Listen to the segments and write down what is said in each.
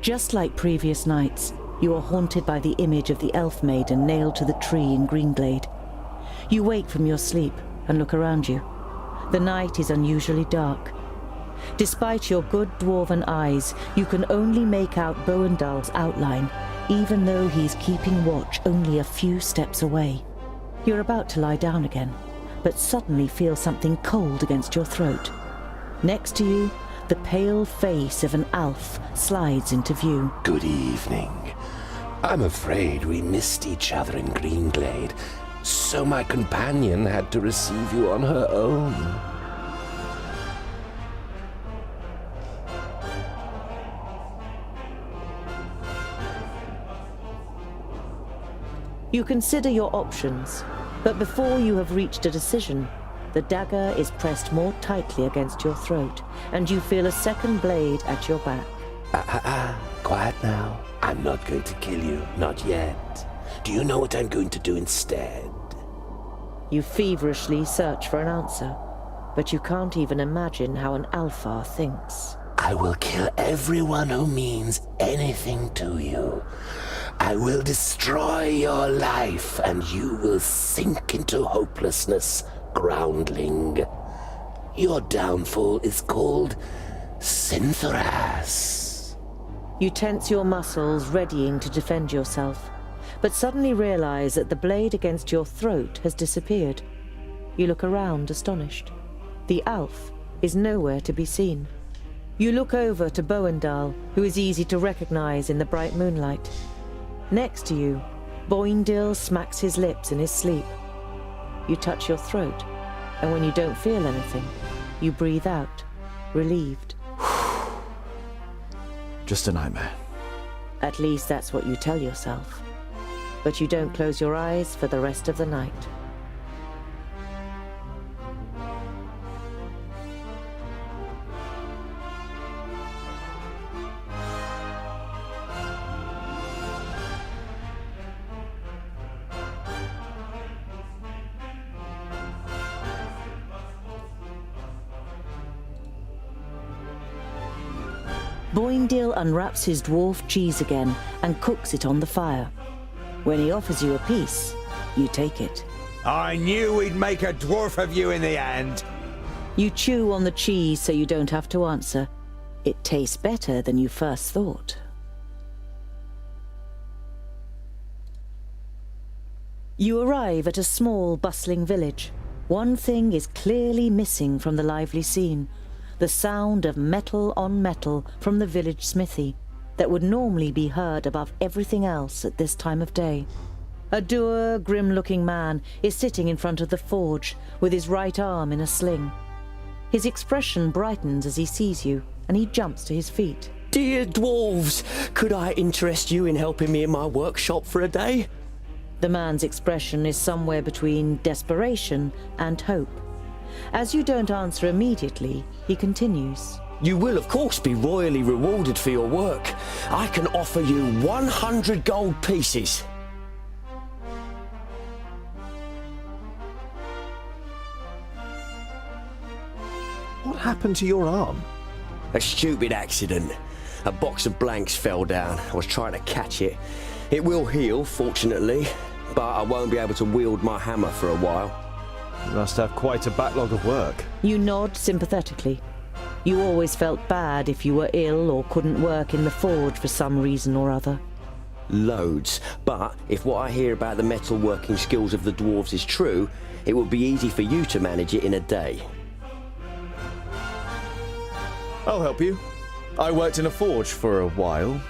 Just like previous nights, you are haunted by the image of the elf maiden nailed to the tree in Greenglade. You wake from your sleep and look around you. The night is unusually dark. Despite your good dwarven eyes, you can only make out Boendal's outline, even though he's keeping watch only a few steps away. You're about to lie down again, but suddenly feel something cold against your throat. Next to you, the pale face of an elf slides into view. Good evening. I'm afraid we missed each other in Greenglade, so my companion had to receive you on her own. You consider your options, but before you have reached a decision, the dagger is pressed more tightly against your throat, and you feel a second blade at your back. Quiet now. I'm not going to kill you, not yet. Do you know what I'm going to do instead? You feverishly search for an answer, but you can't even imagine how an Alfar thinks. I will kill everyone who means anything to you. I will destroy your life, and you will sink into hopelessness, groundling. Your downfall is called Synthoras. You tense your muscles, readying to defend yourself, but suddenly realize that the blade against your throat has disappeared. You look around, astonished. The elf is nowhere to be seen. You look over to Boendal, who is easy to recognize in the bright moonlight. Next to you, Boindil smacks his lips in his sleep. You touch your throat, and when you don't feel anything, you breathe out, relieved. Just a nightmare. At least that's what you tell yourself. But you don't close your eyes for the rest of the night. Boindil unwraps his dwarf cheese again and cooks it on the fire. When he offers you a piece, you take it. I knew we'd make a dwarf of you in the end. You chew on the cheese so you don't have to answer. It tastes better than you first thought. You arrive at a small, bustling village. One thing is clearly missing from the lively scene: the sound of metal on metal from the village smithy that would normally be heard above everything else at this time of day. A dour, grim-looking man is sitting in front of the forge with his right arm in a sling. His expression brightens as he sees you, and he jumps to his feet. Dear dwarves, could I interest you in helping me in my workshop for a day? The man's expression is somewhere between desperation and hope. As you don't answer immediately, he continues. You will, of course, be royally rewarded for your work. I can offer you 100 gold pieces. What happened to your arm? A stupid accident. A box of blanks fell down. I was trying to catch it. It will heal, fortunately, but I won't be able to wield my hammer for a while. You must have quite a backlog of work. You nod sympathetically. You always felt bad if you were ill or couldn't work in the forge for some reason or other. Loads. But if what I hear about the metalworking skills of the dwarves is true, it will be easy for you to manage it in a day. I'll help you. I worked in a forge for a while.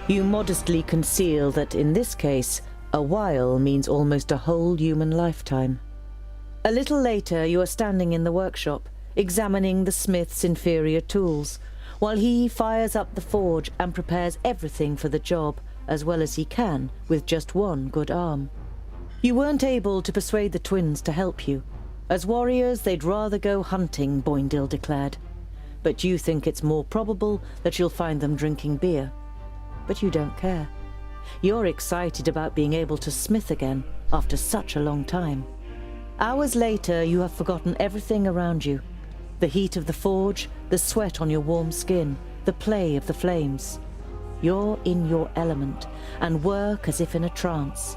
You modestly conceal that in this case, a while means almost a whole human lifetime. A little later, you are standing in the workshop, examining the smith's inferior tools, while he fires up the forge and prepares everything for the job as well as he can with just one good arm. You weren't able to persuade the twins to help you. As warriors, they'd rather go hunting, Boindil declared. But you think it's more probable that you'll find them drinking beer. But you don't care. You're excited about being able to smith again after such a long time. Hours later, you have forgotten everything around you. The heat of the forge, the sweat on your warm skin, the play of the flames. You're in your element and work as if in a trance.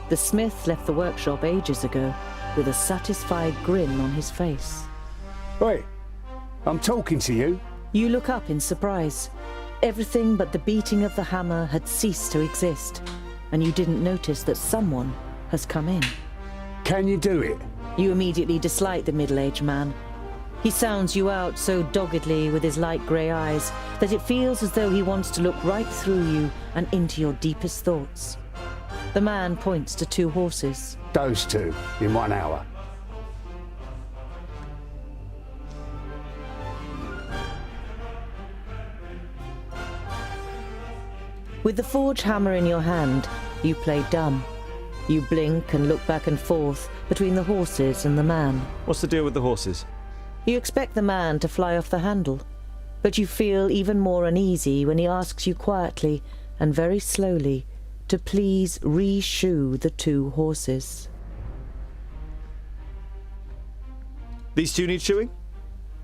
The smith left the workshop ages ago with a satisfied grin on his face. Wait, I'm talking to you. You look up in surprise. Everything but the beating of the hammer had ceased to exist, and you didn't notice that someone has come in. Can you do it? You immediately dislike the middle-aged man. He sounds you out so doggedly with his light grey eyes that it feels as though he wants to look right through you and into your deepest thoughts. The man points to 2 horses. Those 2 in 1 hour. With the forge hammer in your hand, you play dumb. You blink and look back and forth between the horses and the man. What's the deal with the horses? You expect the man to fly off the handle, but you feel even more uneasy when he asks you quietly and very slowly to please re-shoe the 2 horses. These 2 need shoeing?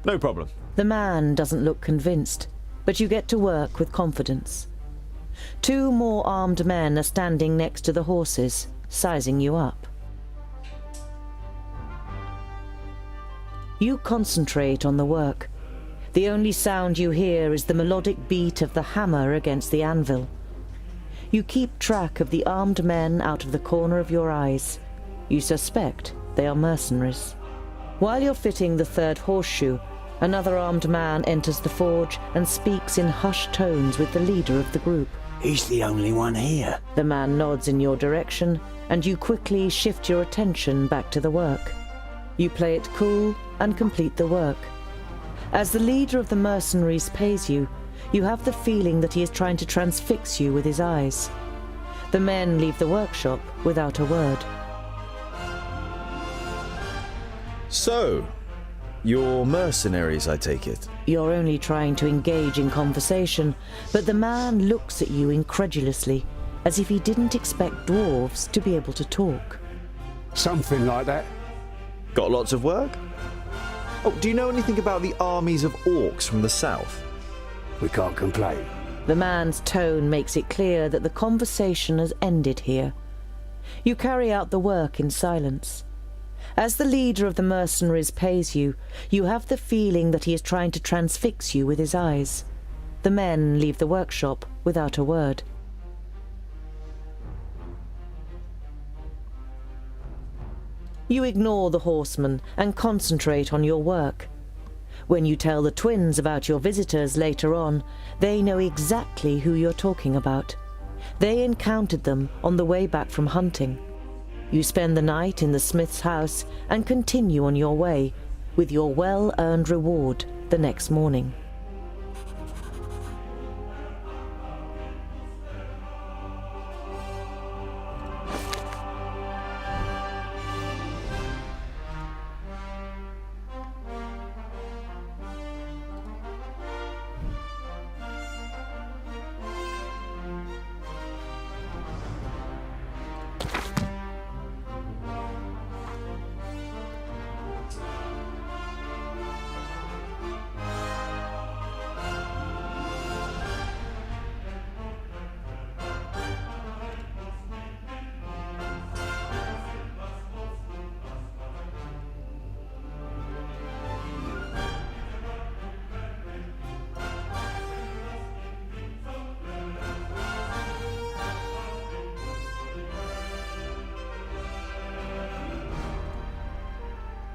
No problem. The man doesn't look convinced, but you get to work with confidence. 2 more armed men are standing next to the horses, sizing you up. You concentrate on the work. The only sound you hear is the melodic beat of the hammer against the anvil. You keep track of the armed men out of the corner of your eyes. You suspect they are mercenaries. While you're fitting the 3rd horseshoe, another armed man enters the forge and speaks in hushed tones with the leader of the group. He's the only one here. The man nods in your direction, and you quickly shift your attention back to the work. You play it cool and complete the work. As the leader of the mercenaries pays you, you have the feeling that he is trying to transfix you with his eyes. The men leave the workshop without a word. So, you're mercenaries, I take it? You're only trying to engage in conversation, but the man looks at you incredulously, as if he didn't expect dwarves to be able to talk. Something like that. Got lots of work? Oh, do you know anything about the armies of orcs from the south? We can't complain. The man's tone makes it clear that the conversation has ended here. You carry out the work in silence. As the leader of the mercenaries pays you, you have the feeling that he is trying to transfix you with his eyes. The men leave the workshop without a word. You ignore the horsemen and concentrate on your work. When you tell the twins about your visitors later on, they know exactly who you're talking about. They encountered them on the way back from hunting. You spend the night in the smith's house and continue on your way, with your well-earned reward the next morning.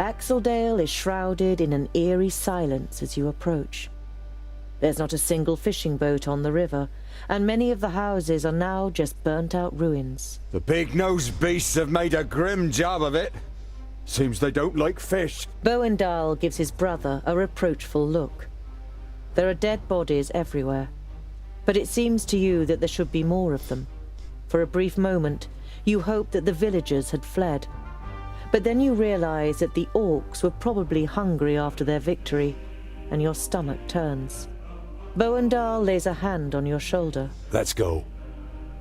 Axeldale is shrouded in an eerie silence as you approach. There's not a single fishing boat on the river, and many of the houses are now just burnt-out ruins. The big-nosed beasts have made a grim job of it. Seems they don't like fish. Boendal gives his brother a reproachful look. There are dead bodies everywhere, but it seems to you that there should be more of them. For a brief moment, you hoped that the villagers had fled. But then you realize that the orcs were probably hungry after their victory, and your stomach turns. Boendal lays a hand on your shoulder. Let's go.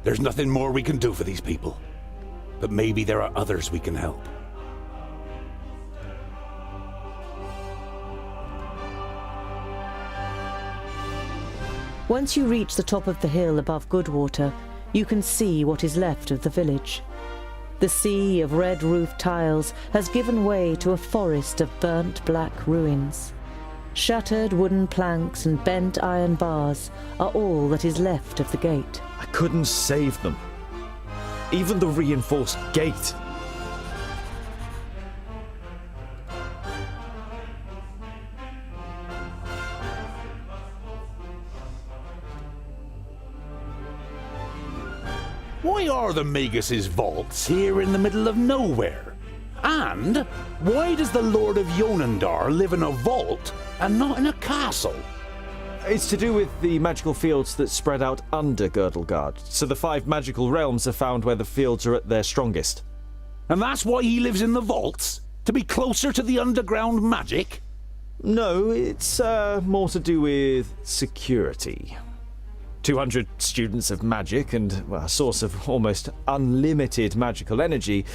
There's nothing more we can do for these people. But maybe there are others we can help. Once you reach the top of the hill above Goodwater, you can see what is left of the village. The sea of red-roofed tiles has given way to a forest of burnt black ruins. Shattered wooden planks and bent iron bars are all that is left of the gate. I couldn't save them. Even the reinforced gate. Why are the Magus' vaults here in the middle of nowhere? And why does the Lord of Yonandar live in a vault and not in a castle? It's to do with the magical fields that spread out under Girdlegard, so the 5 magical realms are found where the fields are at their strongest. And that's why he lives in the vaults? To be closer to the underground magic? No, it's more to do with security. 200 students of magic and a source of almost unlimited magical energy.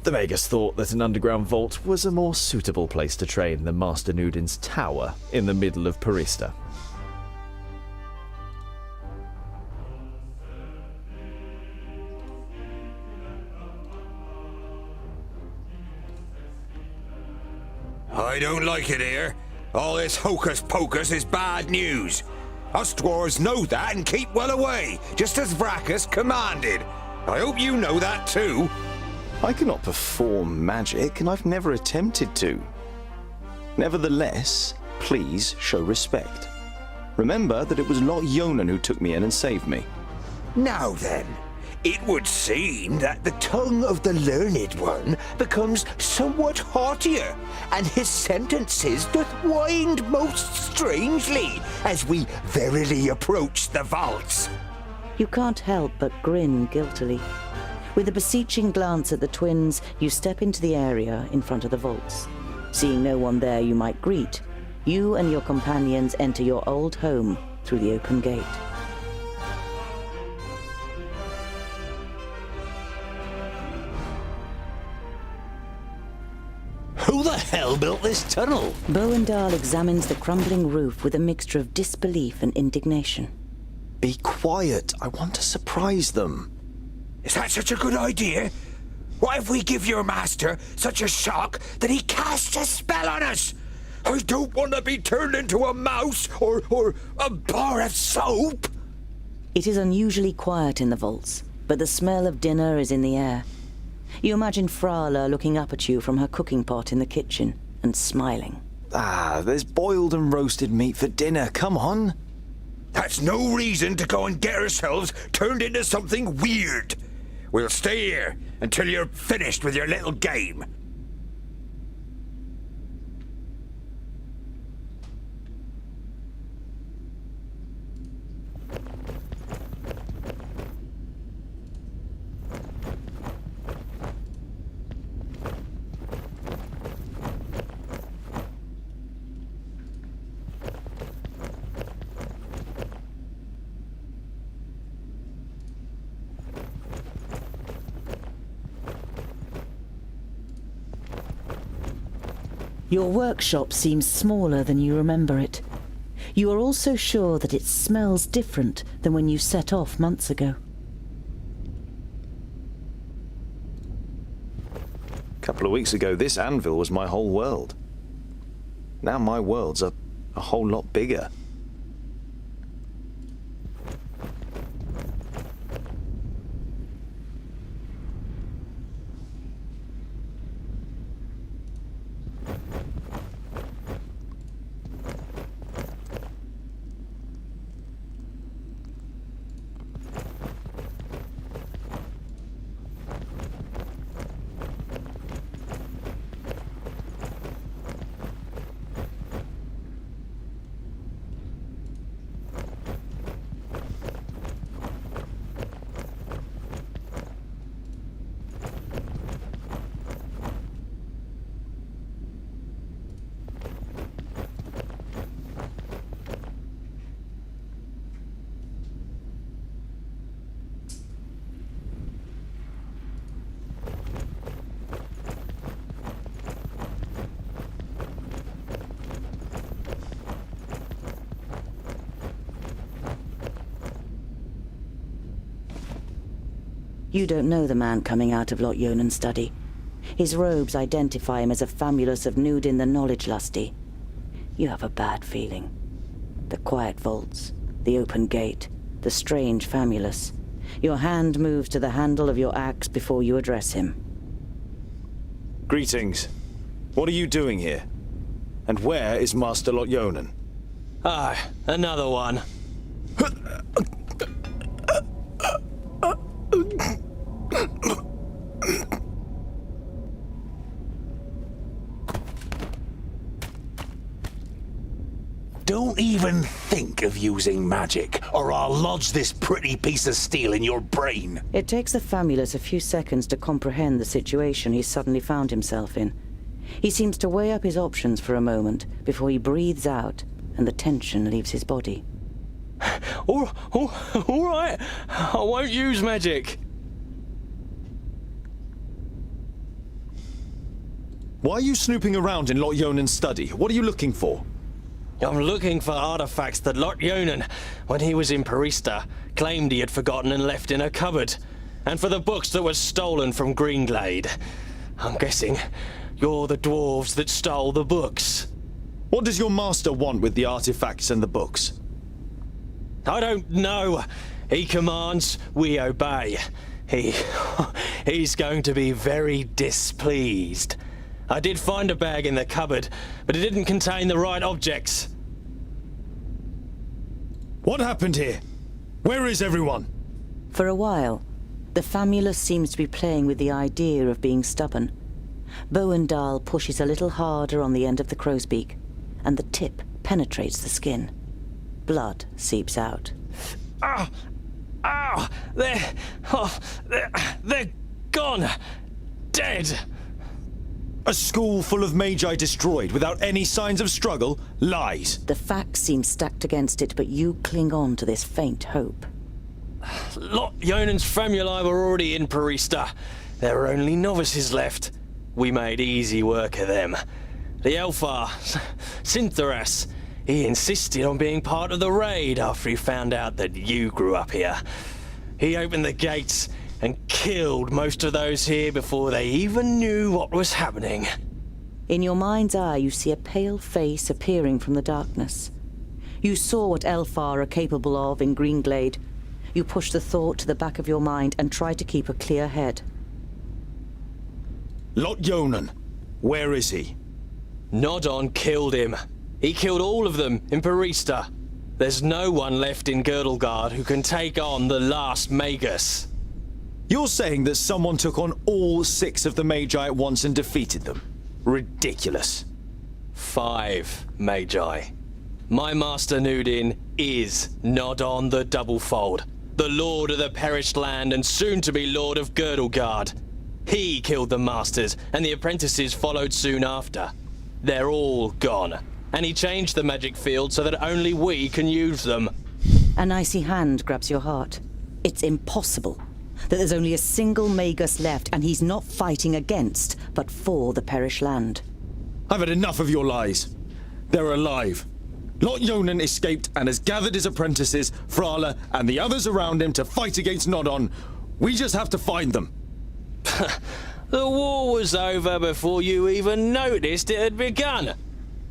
The Magus thought that an underground vault was a more suitable place to train than Master Nudin's tower in the middle of Parista. I don't like it here. All this hocus pocus is bad news. Us dwarves know that and keep well away, just as Vracus commanded. I hope you know that too. I cannot perform magic, and I've never attempted to. Nevertheless, please show respect. Remember that it was Lot-Ionan who took me in and saved me. Now then, it would seem that the tongue of the learned one becomes somewhat haughtier, and his sentences doth wind most strangely as we verily approach the vaults. You can't help but grin guiltily. With a beseeching glance at the twins, you step into the area in front of the vaults. Seeing no one there you might greet, you and your companions enter your old home through the open gate. Who the hell built this tunnel? Bowendahl examines the crumbling roof with a mixture of disbelief and indignation. Be quiet. I want to surprise them. Is that such a good idea? What if we give your master such a shock that he casts a spell on us? I don't want to be turned into a mouse or a bar of soap. It is unusually quiet in the vaults, but the smell of dinner is in the air. You imagine Frala looking up at you from her cooking pot in the kitchen and smiling. There's boiled and roasted meat for dinner. Come on. That's no reason to go and get ourselves turned into something weird. We'll stay here until you're finished with your little game. Your workshop seems smaller than you remember it. You are also sure that it smells different than when you set off months ago. A couple of weeks ago, this anvil was my whole world. Now my world's a whole lot bigger. You don't know the man coming out of Lot-Ionan's study. His robes identify him as a famulus of Nudin the knowledge-lusty. You have a bad feeling. The quiet vaults, the open gate, the strange famulus. Your hand moves to the handle of your axe before you address him. Greetings. What are you doing here? And where is Master Lot-Ionan? Ah, another one. Don't even think of using magic, or I'll lodge this pretty piece of steel in your brain. It takes the famulus a few seconds to comprehend the situation he's suddenly found himself in. He seems to weigh up his options for a moment before he breathes out and the tension leaves his body. All right, I won't use magic. Why are you snooping around in Lot-Ionan's study? What are you looking for? I'm looking for artifacts that Lot-Ionan, when he was in Parista, claimed he had forgotten and left in a cupboard. And for the books that were stolen from Greenglade. I'm guessing you're the dwarves that stole the books. What does your master want with the artifacts and the books? I don't know. He commands, we obey. He's going to be very displeased. I did find a bag in the cupboard, but it didn't contain the right objects. What happened here? Where is everyone? For a while, the famulus seems to be playing with the idea of being stubborn. Bowendahl pushes a little harder on the end of the crow's beak, and the tip penetrates the skin. Blood seeps out. They're gone. Dead. A school full of magi destroyed without any signs of struggle? Lies. The facts seem stacked against it, but you cling on to this faint hope. Lot-Ionan's famuli were already in Parista. There were only novices left. We made easy work of them. The Elfar, Sintheras, he insisted on being part of the raid after he found out that you grew up here. He opened the gates and killed most of those here before they even knew what was happening. In your mind's eye, you see a pale face appearing from the darkness. You saw what Elfar are capable of in Greenglade. You push the thought to the back of your mind and try to keep a clear head. Lot-Ionan, where is he? Nodon killed him. He killed all of them in Parista. There's no one left in Girdlegard who can take on the last Magus. You're saying that someone took on all 6 of the Magi at once and defeated them? Ridiculous. 5 Magi. My master Nudin is Nodon the Doublefold, the Lord of the Perished Land and soon-to-be Lord of Girdlegard. He killed the masters, and the apprentices followed soon after. They're all gone, and he changed the magic field so that only we can use them. An icy hand grabs your heart. It's impossible that there's only a single Magus left, and he's not fighting against, but for the Perished Land. I've had enough of your lies. They're alive. Lot-Ionan escaped and has gathered his apprentices, Frala, and the others around him to fight against Nodon. We just have to find them. The war was over before you even noticed it had begun.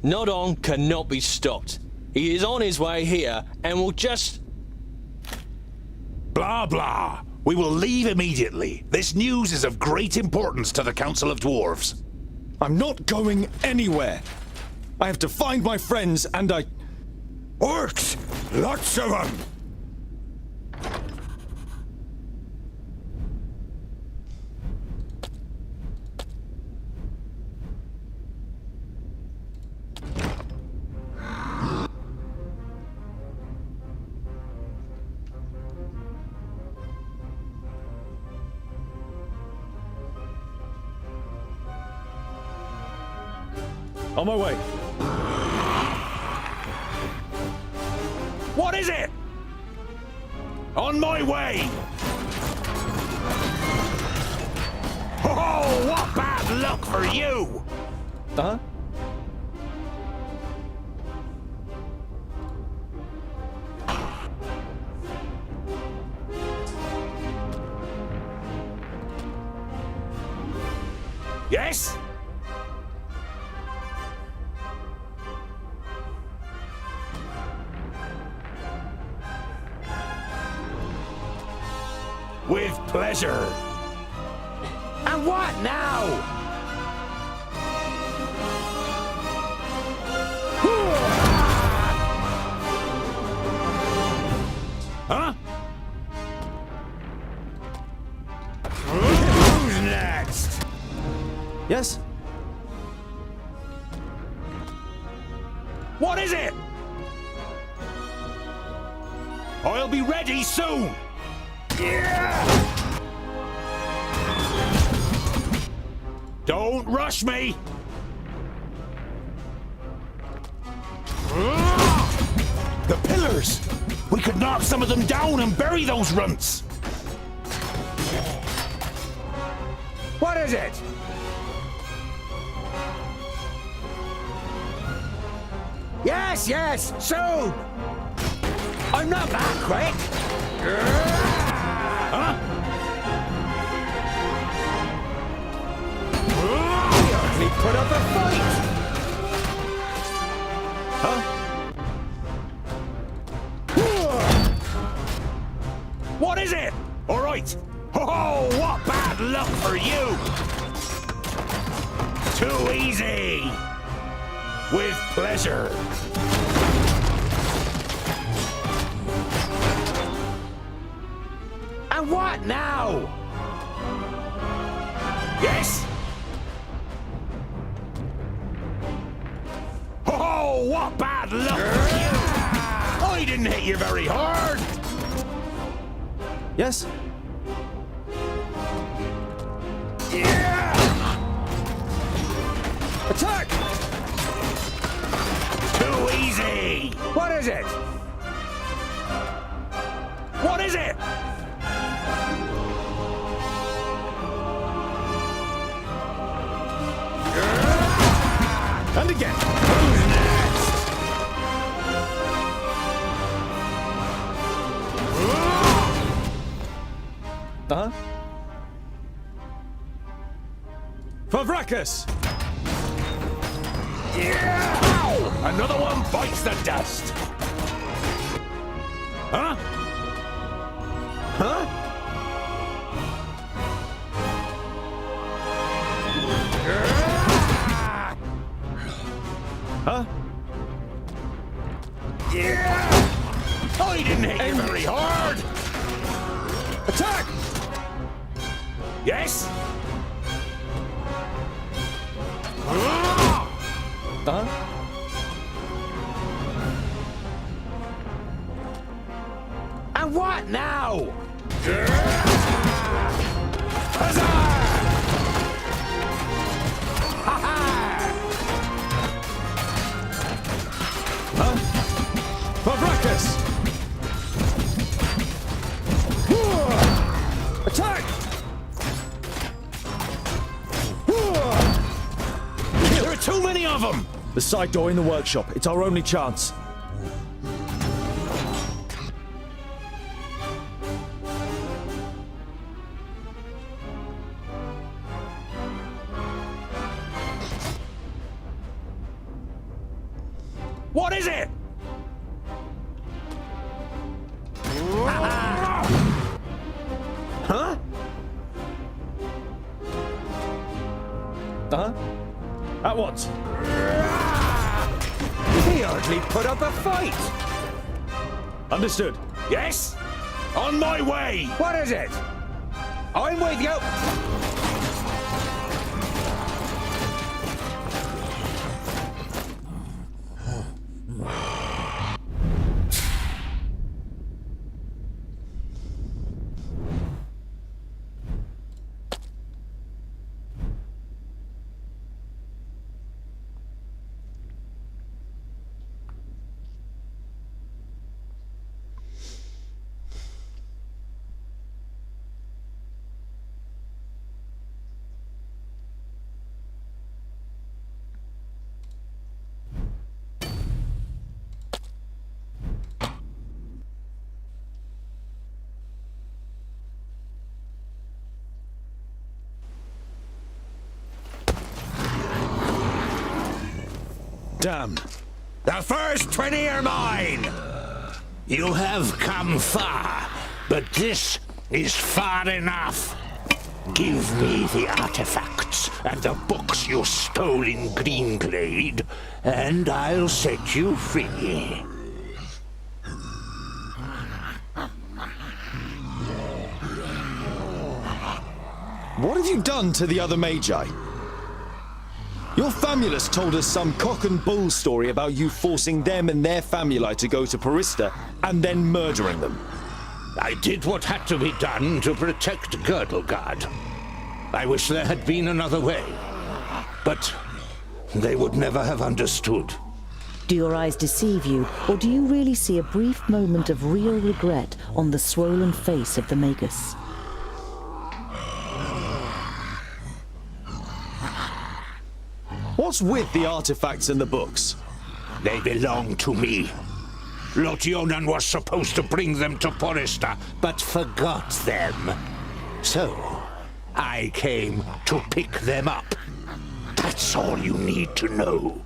Nodon cannot be stopped. He is on his way here and will just... Blah, blah. We will leave immediately. This news is of great importance to the Council of Dwarves. I'm not going anywhere. I have to find my friends and I... Orcs! Lots of them! On my way. What is it? On my way! Oh, what bad luck for you! Huh? Yes? With pleasure. And what now? Huh? Who's next? Yes? What is it? I'll be ready soon. Don't rush me! The pillars! We could knock some of them down and bury those runts! What is it? Yes, yes, soon! I'm not that quick! Huh? You hardly put up a fight! Huh? What is it? All right. Oh, what bad luck for you! Too easy! With pleasure. And what now? Yes? Oh, what bad luck for you! I didn't hit you very hard! Yes? Attack! Too easy! What is it? What is it? And again. Who's next? Uh-huh. For Vracus! Ow! Another one bites the dust. Huh? Huh? Huh? I didn't hit you very hard. Attack! Yes? Uh-huh. And what now? Huzzah! Huh? For Vracus! Attack! There are too many of them! The side door in the workshop. It's our only chance. What is it? Huh? Uh-huh. At once. He hardly put up a fight. Understood. Yes? On my way. What is it? I'm with you. Damn. The first 20 are mine! You have come far, but this is far enough. Give me the artifacts and the books you stole in Greenglade, and I'll set you free. What have you done to the other Magi? Your famulus told us some cock and bull story about you forcing them and their famuli to go to Porista and then murdering them. I did what had to be done to protect Girdlegard. I wish there had been another way, but they would never have understood. Do your eyes deceive you, or do you really see a brief moment of real regret on the swollen face of the Magus? What's with the artifacts and the books? They belong to me. Lot-Ionan was supposed to bring them to Porista, but forgot them. So, I came to pick them up. That's all you need to know.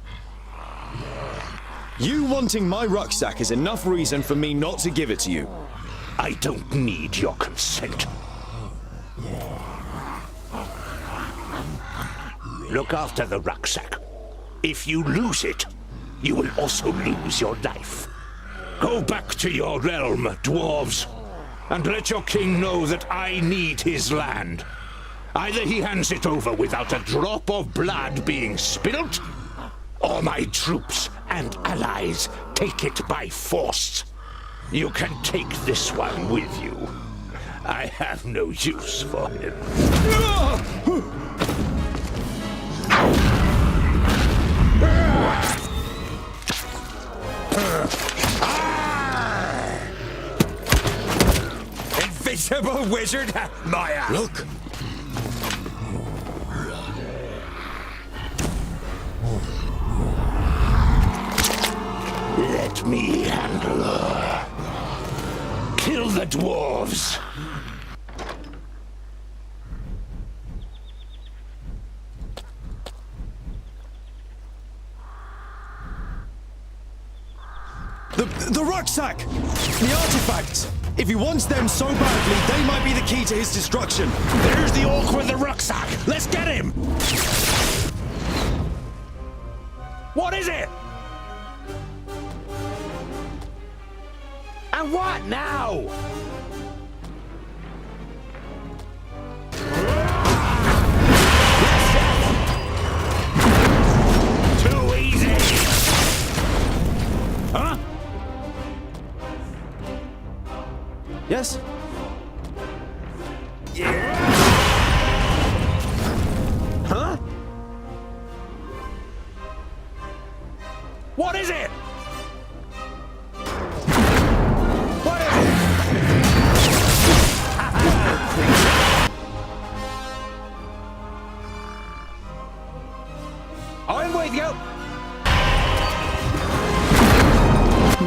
You wanting my rucksack is enough reason for me not to give it to you. I don't need your consent. Look after the rucksack. If you lose it, you will also lose your life. Go back to your realm, dwarves, and let your king know that I need his land. Either he hands it over without a drop of blood being spilt, or my troops and allies take it by force. You can take this one with you. I have no use for him. Invisible wizard, Maya! Look! Let me handle her. Kill the dwarves. The rucksack! The artifacts! If he wants them so badly, they might be the key to his destruction. There's the orc with the rucksack. Let's get him. What is it? And what now? Too easy. Huh? Yes? Yeah. Huh? What is it? What is it? I'm with you.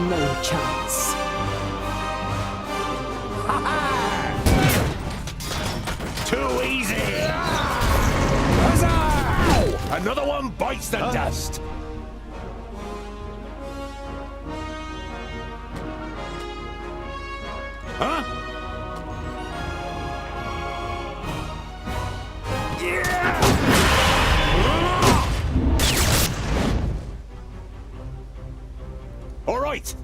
No chance. Too easy! Huzzah! Another one bites the dust! Huh? Yeah! All right!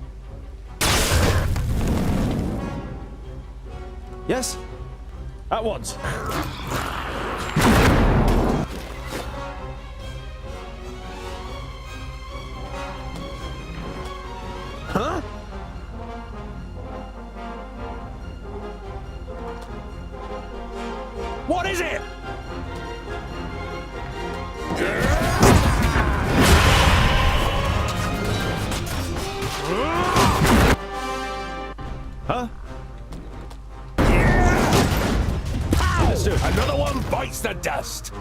Yes? At once. Huh? What is it? Huh? Let's do it. Another one bites the dust.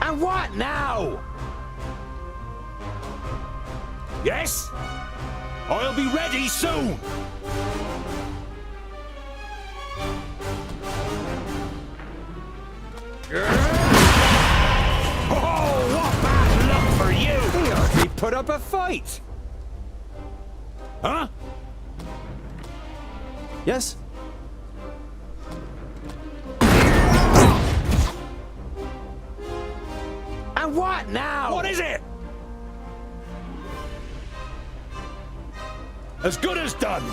And what now? Yes? I'll be ready soon. Oh, what bad luck for you! put up a fight. Huh? Yes? And what now? What is it? As good as done.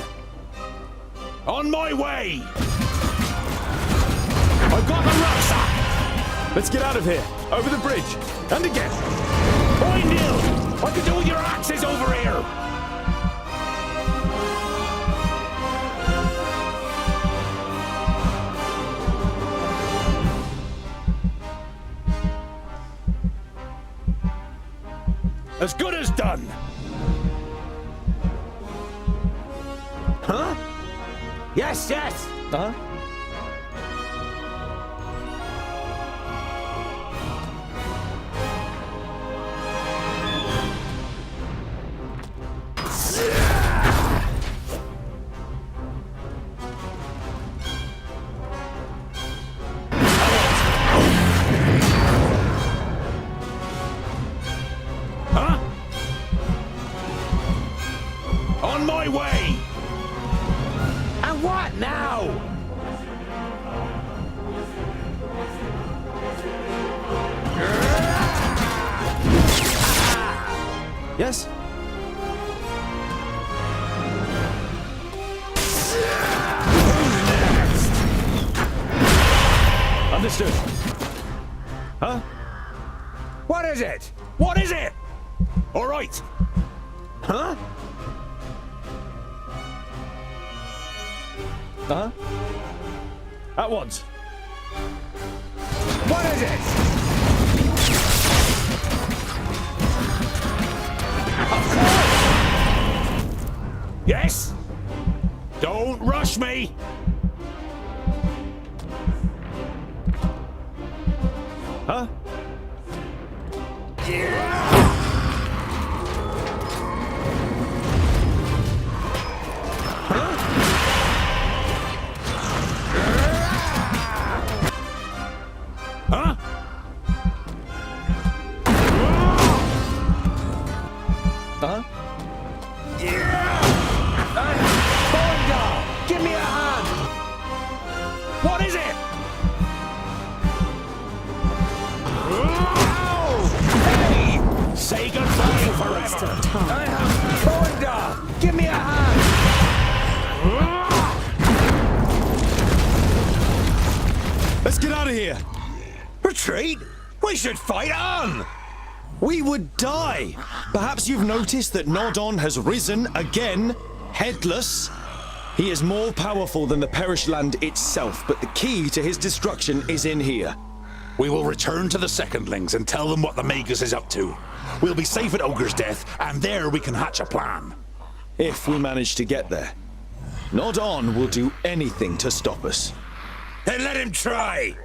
On my way. I've got the rucksack. Let's get out of here. Over the bridge. And again. Tungdil! What to do with your axes over here? As good as done. Huh? Yes, yes. Uh-huh. Huh? On my way. And what now? Yes? Understood. Huh? What is it? What is it? All right. Huh? Uh-huh. At once. What is it? Yes? Don't rush me. Huh? Huh? Uh-huh. Give me a hand. What is it? Hey! Say goodbye forever. I have Bonda. Give me a hand. Let's get out of here. Retreat? We should fight on. We would die. Perhaps you've noticed that Nodon has risen again, headless. He is more powerful than the perished land itself, but the key to his destruction is in here. We will return to the Secondlings and tell them what the Magus is up to. We'll be safe at Ogre's death, and there we can hatch a plan. If we manage to get there. Nodon will do anything to stop us. Then let him try.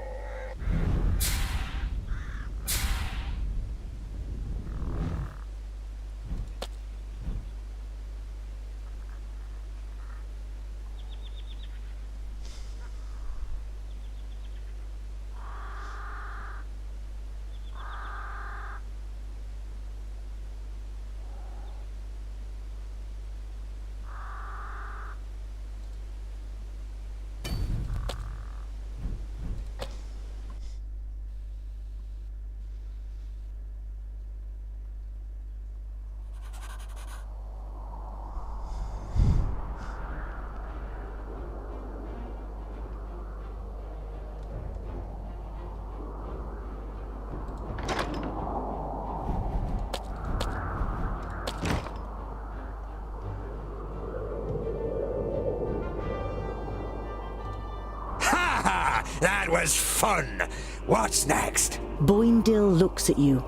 That was fun. What's next? Boindil looks at you,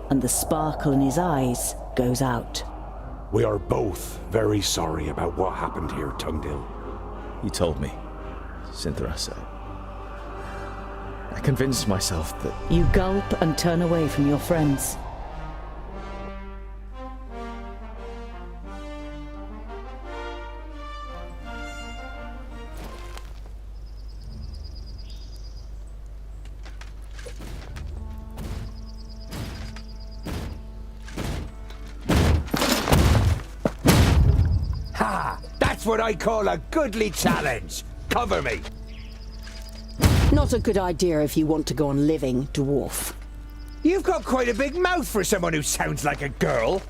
and the sparkle in his eyes goes out. We are both very sorry about what happened here, Tungdil. You told me, Cynthia. I convinced myself that... You gulp and turn away from your friends. That's what I call a goodly challenge. Cover me. Not a good idea if you want to go on living, dwarf. You've got quite a big mouth for someone who sounds like a girl.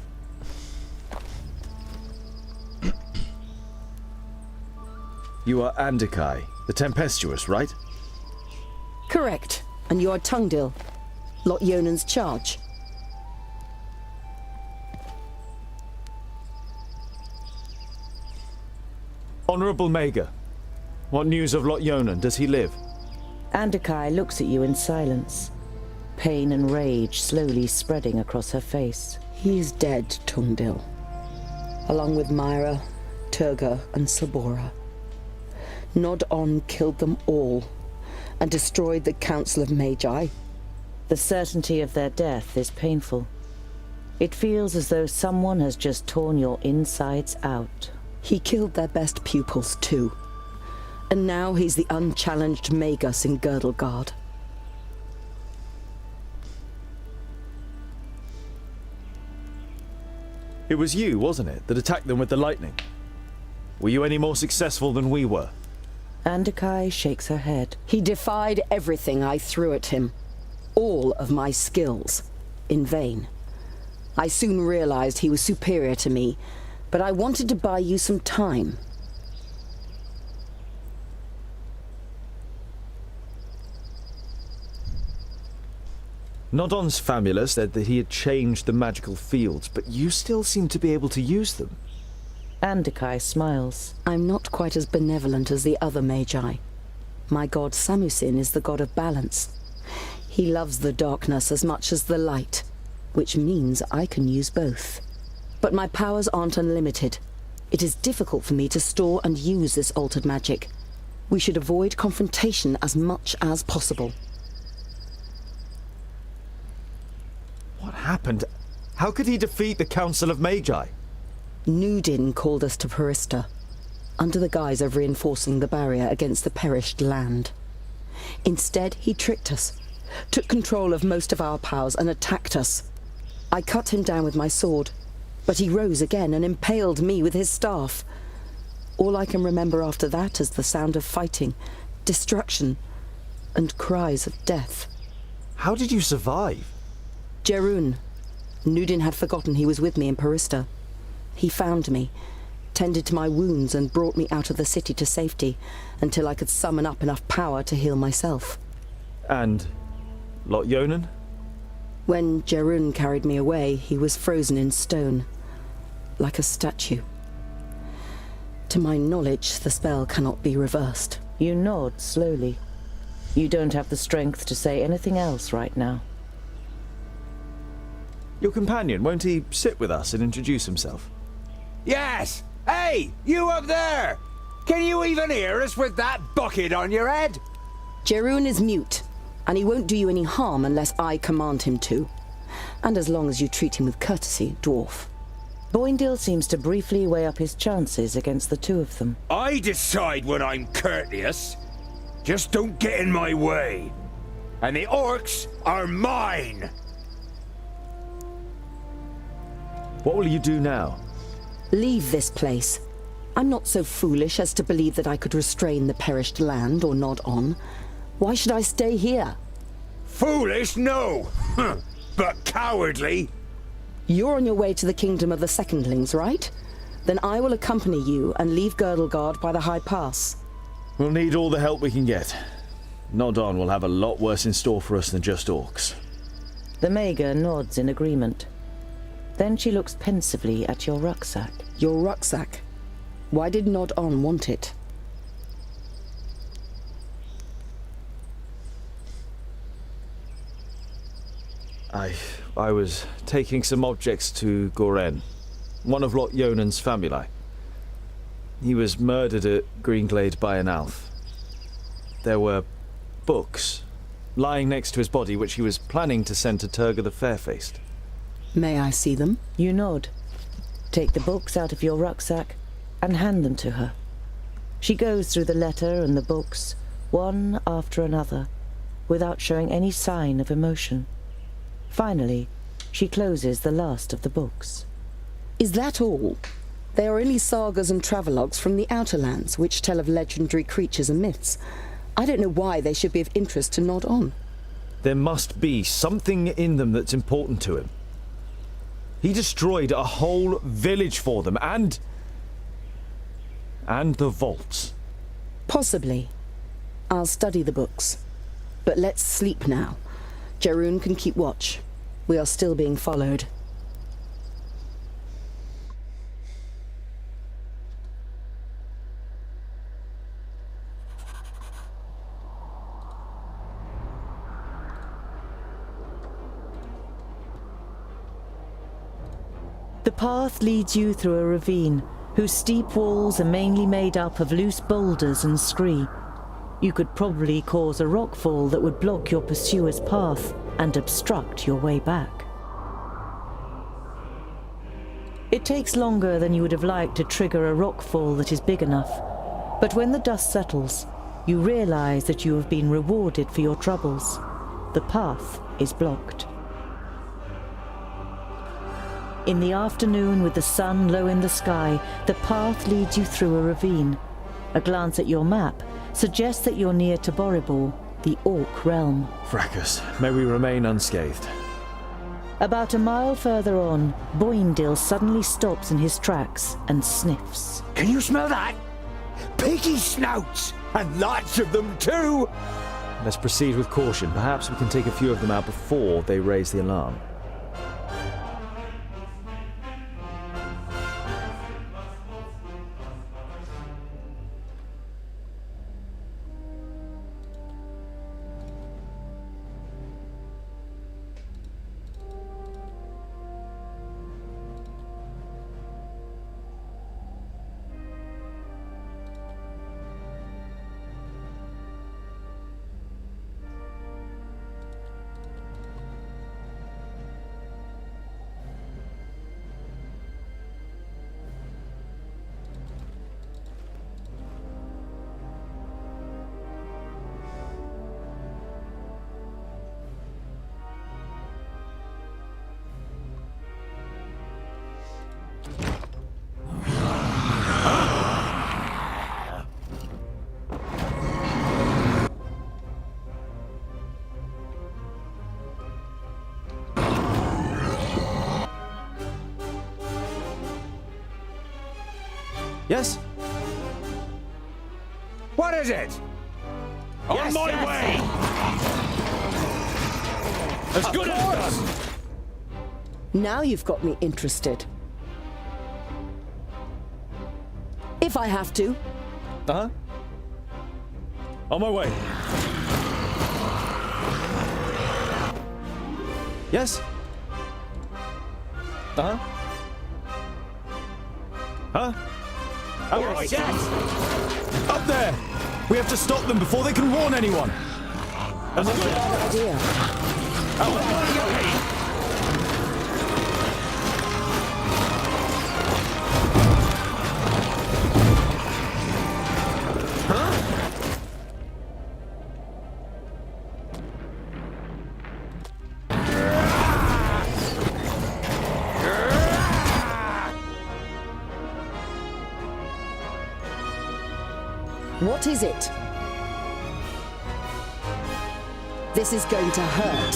You are Andikai, the Tempestuous, right? Correct. And you are Tungdil, Lot-Ionan's charge. Honourable Maga, what news of Lot-Ionan? Does he live? Andikai looks at you in silence, pain and rage slowly spreading across her face. He is dead, Tungdil. Along with Myra, Turga, and Sabora. Nod-On killed them all, and destroyed the Council of Magi. The certainty of their death is painful. It feels as though someone has just torn your insides out. He killed their best pupils, too. And now he's the unchallenged Magus in Girdlegard. It was you, wasn't it, that attacked them with the lightning? Were you any more successful than we were? Andikai shakes her head. He defied everything I threw at him. All of my skills. In vain. I soon realized he was superior to me, but I wanted to buy you some time. Nodon's famula said that he had changed the magical fields, but you still seem to be able to use them. Andikai smiles. I'm not quite as benevolent as the other Magi. My god Samusin is the god of balance. He loves the darkness as much as the light, which means I can use both. But my powers aren't unlimited. It is difficult for me to store and use this altered magic. We should avoid confrontation as much as possible. What happened? How could he defeat the Council of Magi? Nudin called us to Perista, under the guise of reinforcing the barrier against the perished land. Instead, he tricked us, took control of most of our powers and attacked us. I cut him down with my sword, but he rose again and impaled me with his staff. All I can remember after that is the sound of fighting, destruction, and cries of death. How did you survive? Jerun. Nudin had forgotten he was with me in Perista. He found me, tended to my wounds and brought me out of the city to safety until I could summon up enough power to heal myself. And Lot-Ionan? When Jerun carried me away, he was frozen in stone, like a statue. To my knowledge, the spell cannot be reversed. You nod slowly. You don't have the strength to say anything else right now. Your companion, won't he sit with us and introduce himself? Yes! Hey, you up there! Can you even hear us with that bucket on your head? Jerun is mute, and he won't do you any harm unless I command him to. And as long as you treat him with courtesy, dwarf. Boindil seems to briefly weigh up his chances against the two of them. I decide when I'm courteous. Just don't get in my way. And the orcs are mine! What will you do now? Leave this place. I'm not so foolish as to believe that I could restrain the perished land or nod on. Why should I stay here? Foolish, no! But cowardly! You're on your way to the kingdom of the Secondlings, right? Then I will accompany you and leave Girdlegard by the High Pass. We'll need all the help we can get. Nodon will have a lot worse in store for us than just orcs. The Maga nods in agreement. Then she looks pensively at your rucksack. Your rucksack? Why did Nod-On want it? I was taking some objects to Goren, one of Lot-Ionan's famuli. He was murdered at Greenglade by an elf. There were books lying next to his body which he was planning to send to Turga the Fair-Faced. May I see them? You nod. Take the books out of your rucksack and hand them to her. She goes through the letter and the books, one after another, without showing any sign of emotion. Finally, she closes the last of the books. Is that all? They are only sagas and travelogues from the Outer Lands, which tell of legendary creatures and myths. I don't know why they should be of interest to Nod on. There must be something in them that's important to him. He destroyed a whole village for them, and the vaults. Possibly. I'll study the books. But let's sleep now. Jeroen can keep watch. We are still being followed. The path leads you through a ravine, whose steep walls are mainly made up of loose boulders and scree. You could probably cause a rockfall that would block your pursuer's path and obstruct your way back. It takes longer than you would have liked to trigger a rockfall that is big enough, but when the dust settles, you realize that you have been rewarded for your troubles. The path is blocked. In the afternoon, with the sun low in the sky, the path leads you through a ravine. A glance at your map suggests that you're near to Boribor, the Orc realm. Fracas, may we remain unscathed. About a mile further on, Boindil suddenly stops in his tracks and sniffs. Can you smell that? Piggy snouts! And lots of them too! Let's proceed with caution. Perhaps we can take a few of them out before they raise the alarm. Yes? What is it? On my way! As good as done! Now you've got me interested. If I have to. Uh-huh. On my way. Yes? Uh-huh. Huh? Yes, yes! Up there! We have to stop them before they can warn anyone! That's a bad idea. What is it? This is going to hurt.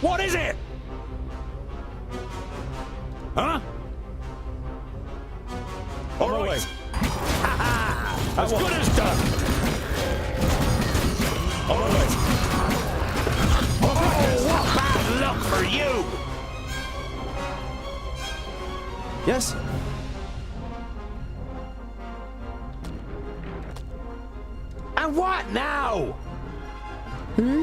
What is it? Huh? All right. As good as done. All right. Oh, what bad luck for you! Yes? And what now? Hmm?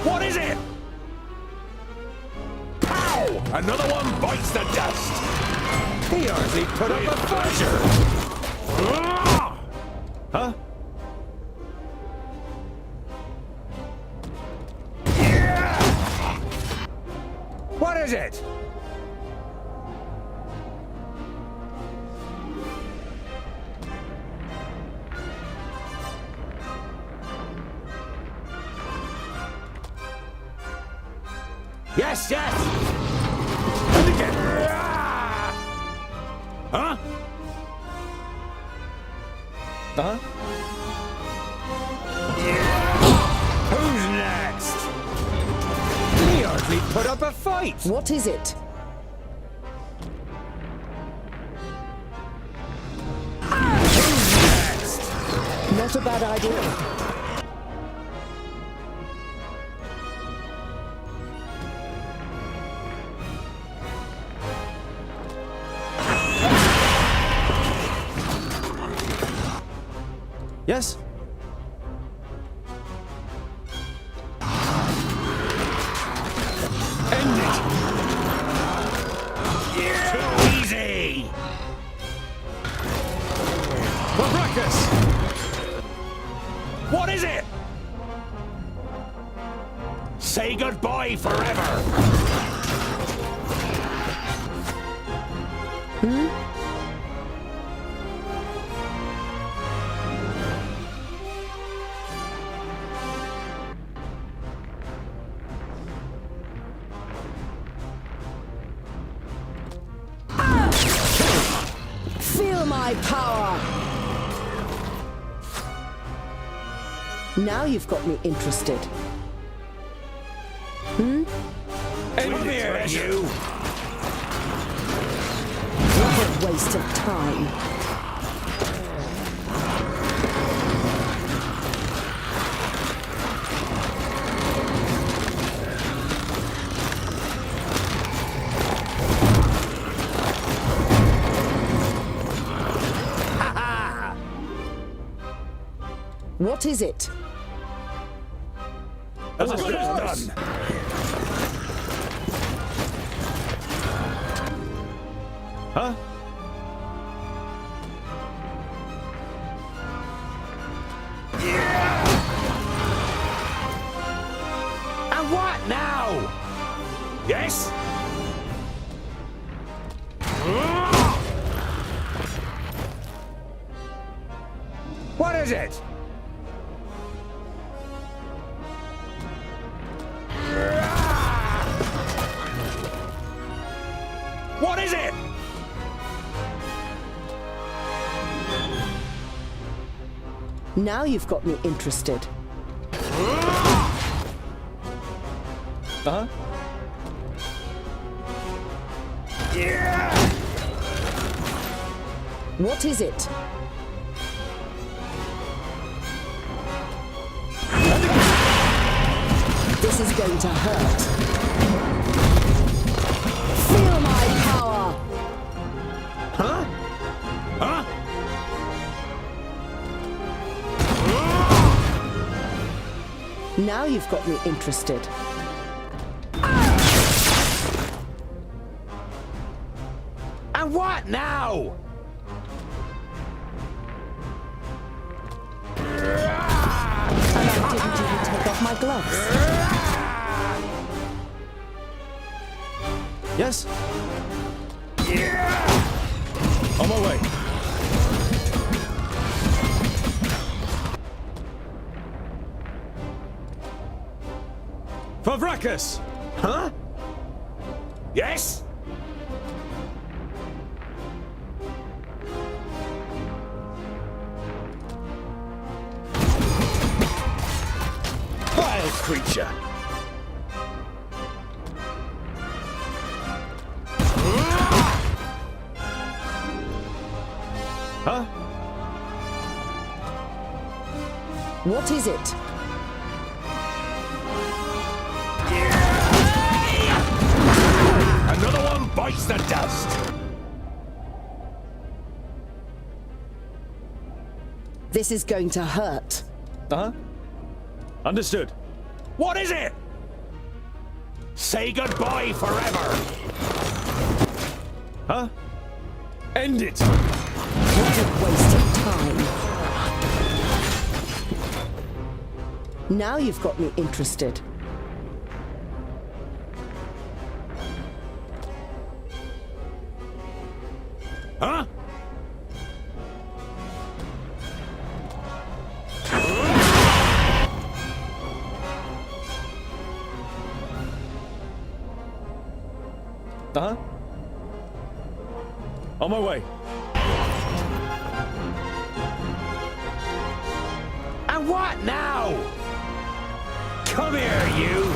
What is it? Pow! Another one bites the dust. He hardly put up a fight. Huh? Yes, yes! And again! Huh? Uh-huh. Who's next? He hardly put up a fight! What is it? Not a bad idea. Yes? End it! Too easy! Baracus! What is it? Say goodbye forever! Feel my power! Now you've got me interested. Come here, you! What a waste of time. What is it? As good as done! Huh? And what now? Yes? What is it? What is it? Now you've got me interested. Uh-huh. What is it? This is going to hurt. Feel my power! Huh? Huh? Now you've got me interested. And what now? And I didn't even take off my gloves. Yes? On my way. Favracus! Huh? Yes? Vile creature! Huh? What is it? Another one bites the dust. This is going to hurt. Uh-huh. Understood. What is it? Say goodbye forever. Huh? End it! What a waste of time. Now you've got me interested. Huh? Uh-huh. On my way. And what now? Come here, you!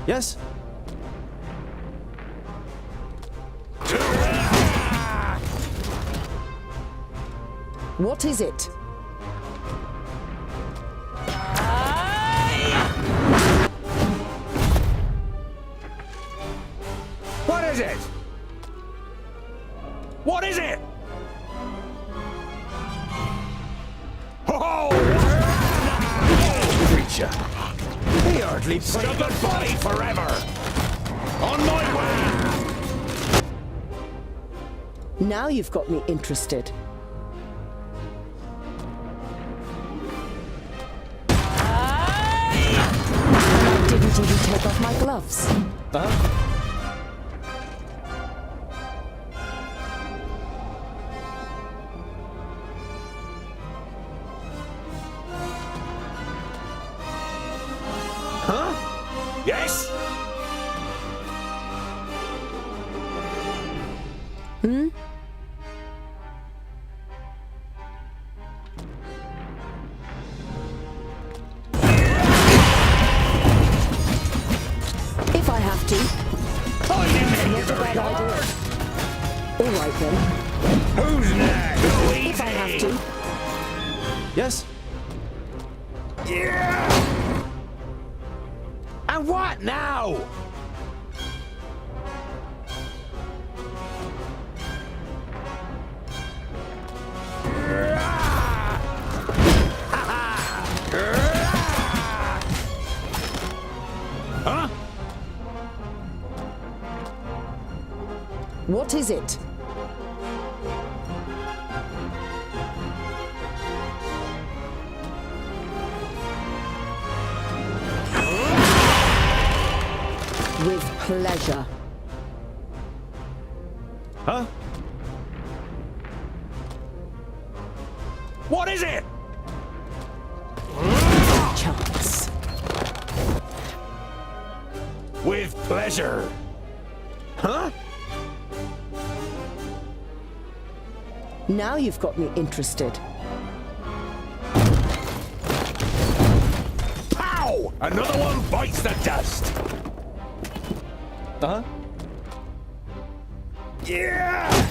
Yes? What is it? What is it? What is it? Oh! Creature. He hardly played the body forever! On my way! Now you've got me interested. I didn't even take off my gloves. Uh-huh. Huh? Yes? Hmm? If I have to. I didn't hit you Not a very bad hard! idea. All right then. Who's next? Go easy! If I have to. Yes? Yeah! And what now? Huh? What is it? With pleasure. Huh? What is it? Chance. With pleasure. Huh? Now you've got me interested. Pow! Another one bites the dust. Uh-huh. Yeah!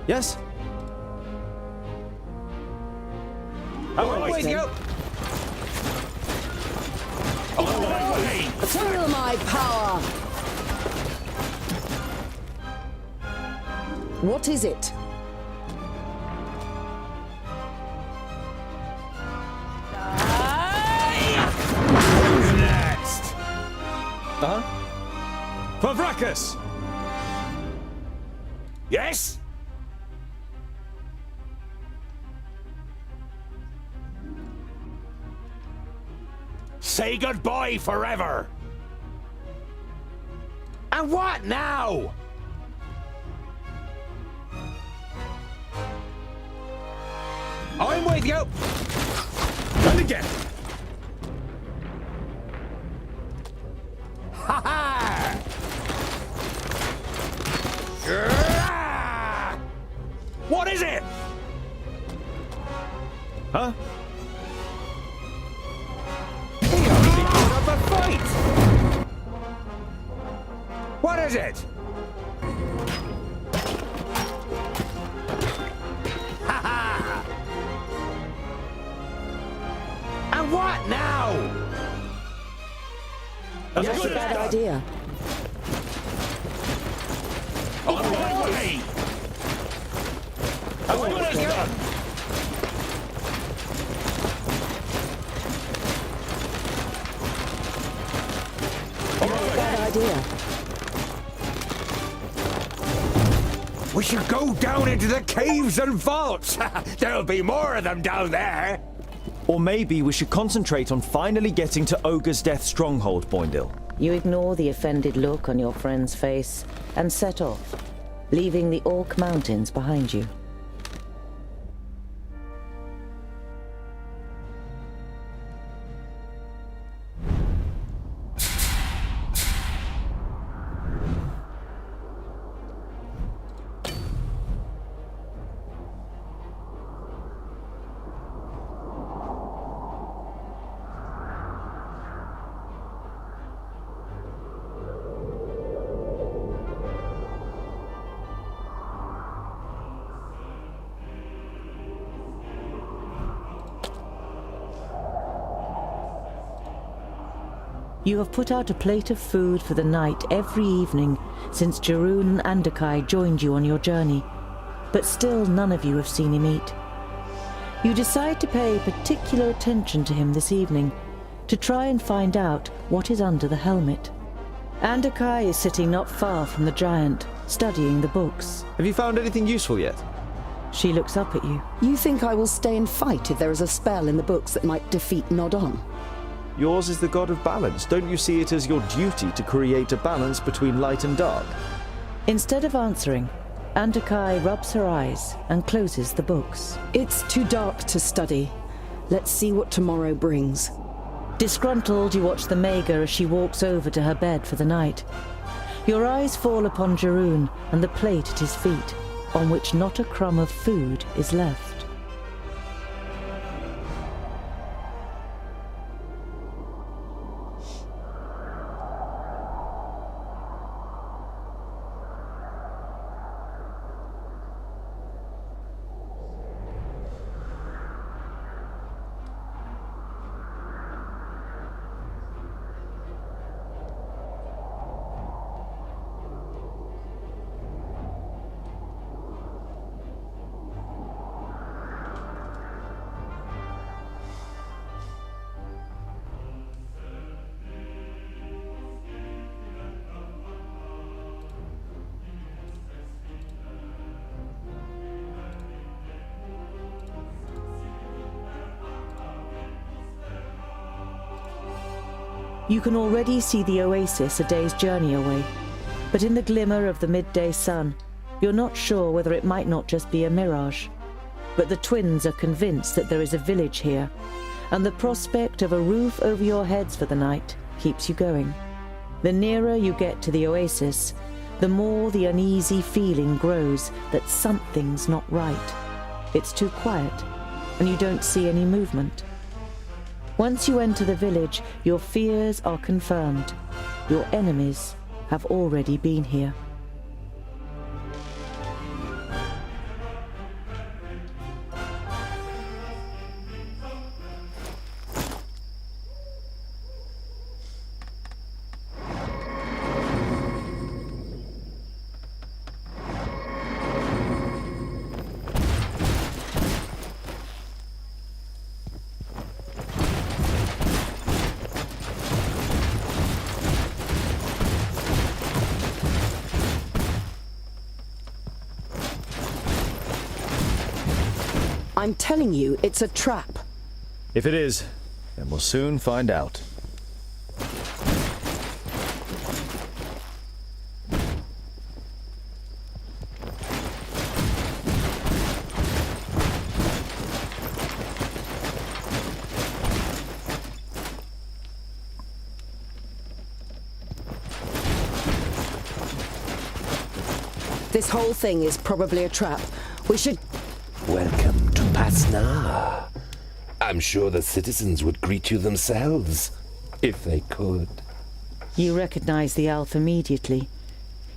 Yes? I'm with you. On my way. Feel my power! What is it? Who's next? Uh-huh. For Vracus! Yes? Say goodbye forever. And what now? I'm with you. And again! Ha ha! What is it? Huh? He only put up a fight. What is it? Ha ha! And what now? That's That's a good. bad idea. On my way! As good as done! Bad idea. We should go down into the caves and vaults! There'll be more of them down there! Or maybe we should concentrate on finally getting to Ogre's Death Stronghold, Boindil. You ignore the offended look on your friend's face and set off, leaving the Orc Mountains behind you. You have put out a plate of food for the night every evening since Jeroen and Andakai joined you on your journey, but still none of you have seen him eat. You decide to pay particular attention to him this evening, to try and find out what is under the helmet. Andakai is sitting not far from the giant, studying the books. Have you found anything useful yet? She looks up at you. You think I will stay and fight if there is a spell in the books that might defeat Nodon? Yours is the god of balance. Don't you see it as your duty to create a balance between light and dark? Instead of answering, Andakai rubs her eyes and closes the books. It's too dark to study. Let's see what tomorrow brings. Disgruntled, you watch the Maga as she walks over to her bed for the night. Your eyes fall upon Jeroen and the plate at his feet, on which not a crumb of food is left. You can already see the oasis a day's journey away, but in the glimmer of the midday sun, you're not sure whether it might not just be a mirage. But the twins are convinced that there is a village here, and the prospect of a roof over your heads for the night keeps you going. The nearer you get to the oasis, the more the uneasy feeling grows that something's not right. It's too quiet, and you don't see any movement. Once you enter the village, your fears are confirmed. Your enemies have already been here. I'm telling you, it's a trap. If it is, then we'll soon find out. This whole thing is probably a trap. We should... Welcome to Pasnar. I'm sure the citizens would greet you themselves, if they could. You recognize the elf immediately.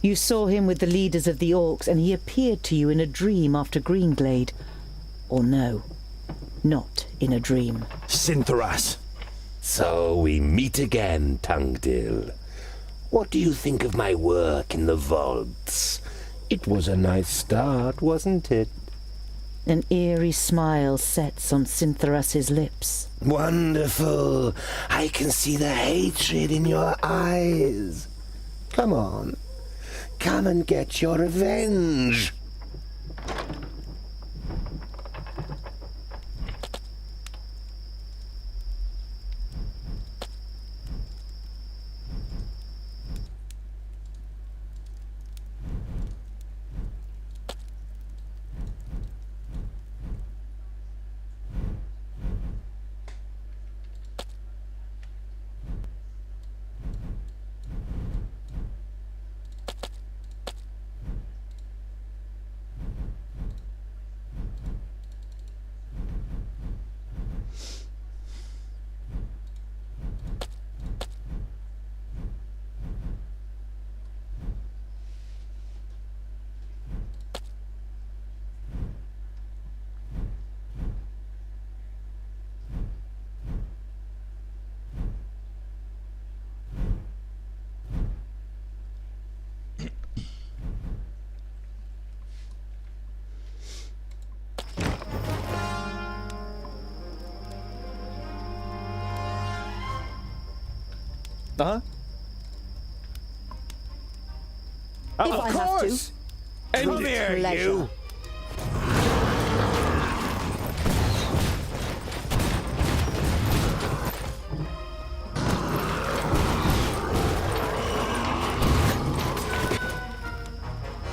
You saw him with the leaders of the orcs, and he appeared to you in a dream after Greenglade. Or no, not in a dream. Sintheras! So we meet again, Tungdil. What do you think of my work in the vaults? It was a nice start, wasn't it? An eerie smile sets on Sintheras's lips. Wonderful. I can see the hatred in your eyes. Come on. Come and get your revenge. Uh-huh. If I have to. Come With here, pleasure. you!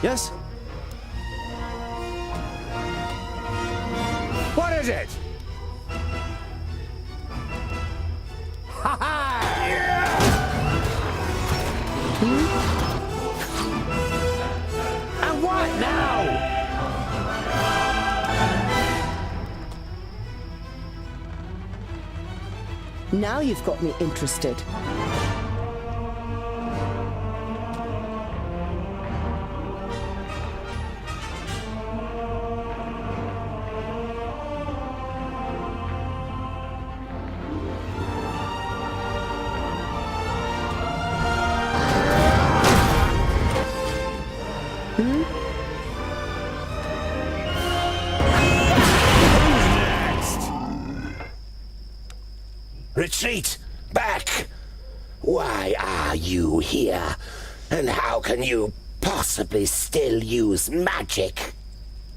Yes? What is it? Ha ha! And what now? Now you've got me interested. Retreat! Back! Why are you here? And how can you possibly still use magic?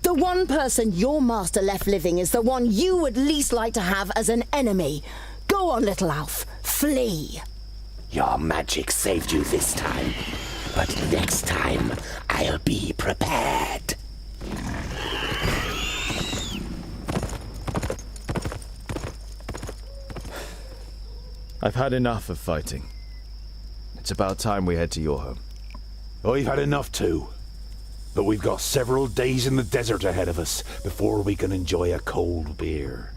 The one person your master left living is the one you would least like to have as an enemy. Go on, little Alf. Flee. Your magic saved you this time, but next time I'll be prepared. I've had enough of fighting. It's about time we head to your home. I've had enough too. But we've got several days in the desert ahead of us before we can enjoy a cold beer.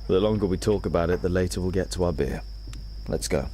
The longer we talk about it, the later we'll get to our beer. Let's go.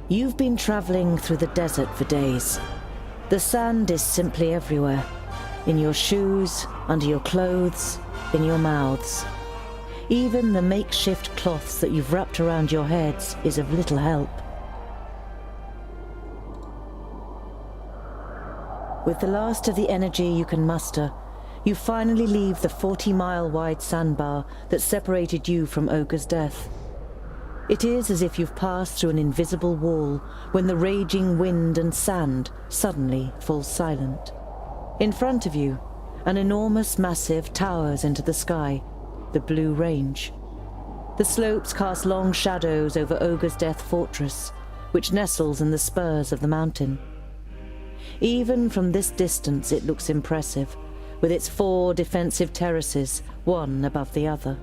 You've been traveling through the desert for days. The sand is simply everywhere. In your shoes, under your clothes, in your mouths. Even the makeshift cloths that you've wrapped around your heads is of little help. With the last of the energy you can muster, you finally leave the 40-mile-wide sandbar that separated you from Ogre's death. It is as if you've passed through an invisible wall when the raging wind and sand suddenly falls silent. In front of you, an enormous massive towers into the sky, the Blue Range. The slopes cast long shadows over Ogre's Death Fortress, which nestles in the spurs of the mountain. Even from this distance it looks impressive, with its 4 defensive terraces, one above the other.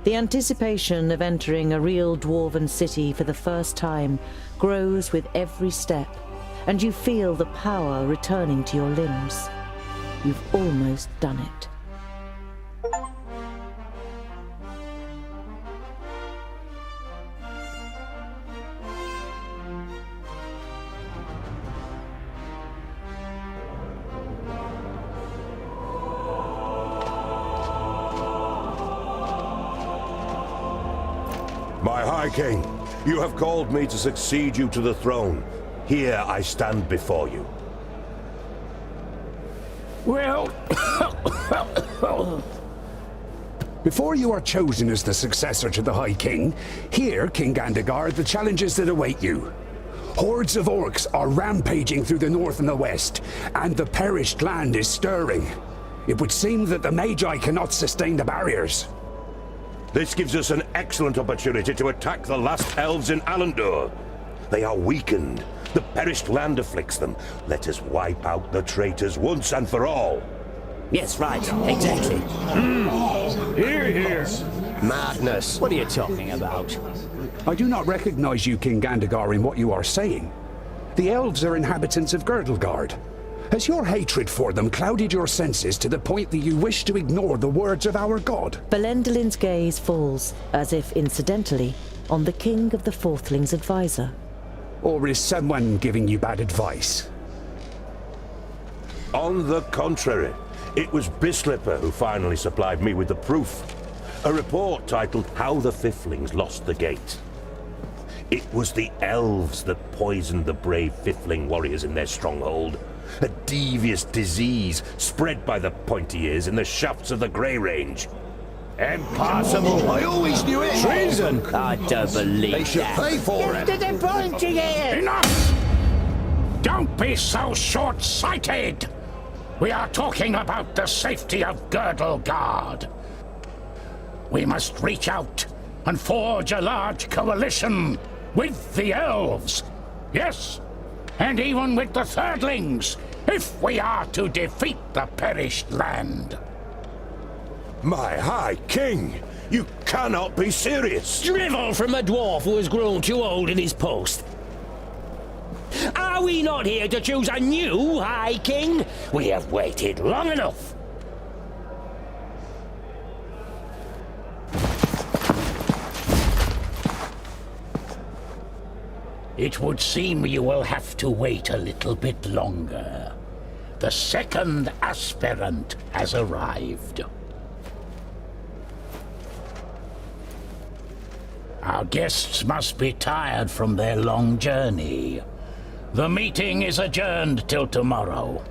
The anticipation of entering a real dwarven city for the first time grows with every step, and you feel the power returning to your limbs. You've almost done it. My High King, you have called me to succeed you to the throne. Here I stand before you. Well, Before you are chosen as the successor to the High King, hear, King Gandagar, the challenges that await you. Hordes of orcs are rampaging through the north and the west, and the perished land is stirring. It would seem that the Magi cannot sustain the barriers. This gives us an excellent opportunity to attack the last elves in Alandor. They are weakened. The perished land afflicts them. Let us wipe out the traitors once and for all. Yes, right. Exactly. Hear, hear. Madness. What are you talking about? I do not recognize you, King Gandagar, in what you are saying. The elves are inhabitants of Girdlegard. Has your hatred for them clouded your senses to the point that you wish to ignore the words of our god? Belendalin's gaze falls, as if incidentally, on the King of the Fourthlings' advisor. Or is someone giving you bad advice? On the contrary, it was Bislipper who finally supplied me with the proof. A report titled How the Fiflings Lost the Gate. It was the elves that poisoned the brave Fifling warriors in their stronghold. A devious disease spread by the pointy ears in the shafts of the Grey Range. Impossible! I always knew it! Treason! I don't believe They should that. pay for it! To the pointy ears! Enough! Don't be so short-sighted! We are talking about the safety of Girdlegard. We must reach out and forge a large coalition with the elves. Yes, and even with the Thirdlings, if we are to defeat the perished land. My High King, you cannot be serious. Drivel from a dwarf who has grown too old in his post. Are we not here to choose a new High King? We have waited long enough. It would seem you will have to wait a little bit longer. The second aspirant has arrived. Our guests must be tired from their long journey. The meeting is adjourned till tomorrow.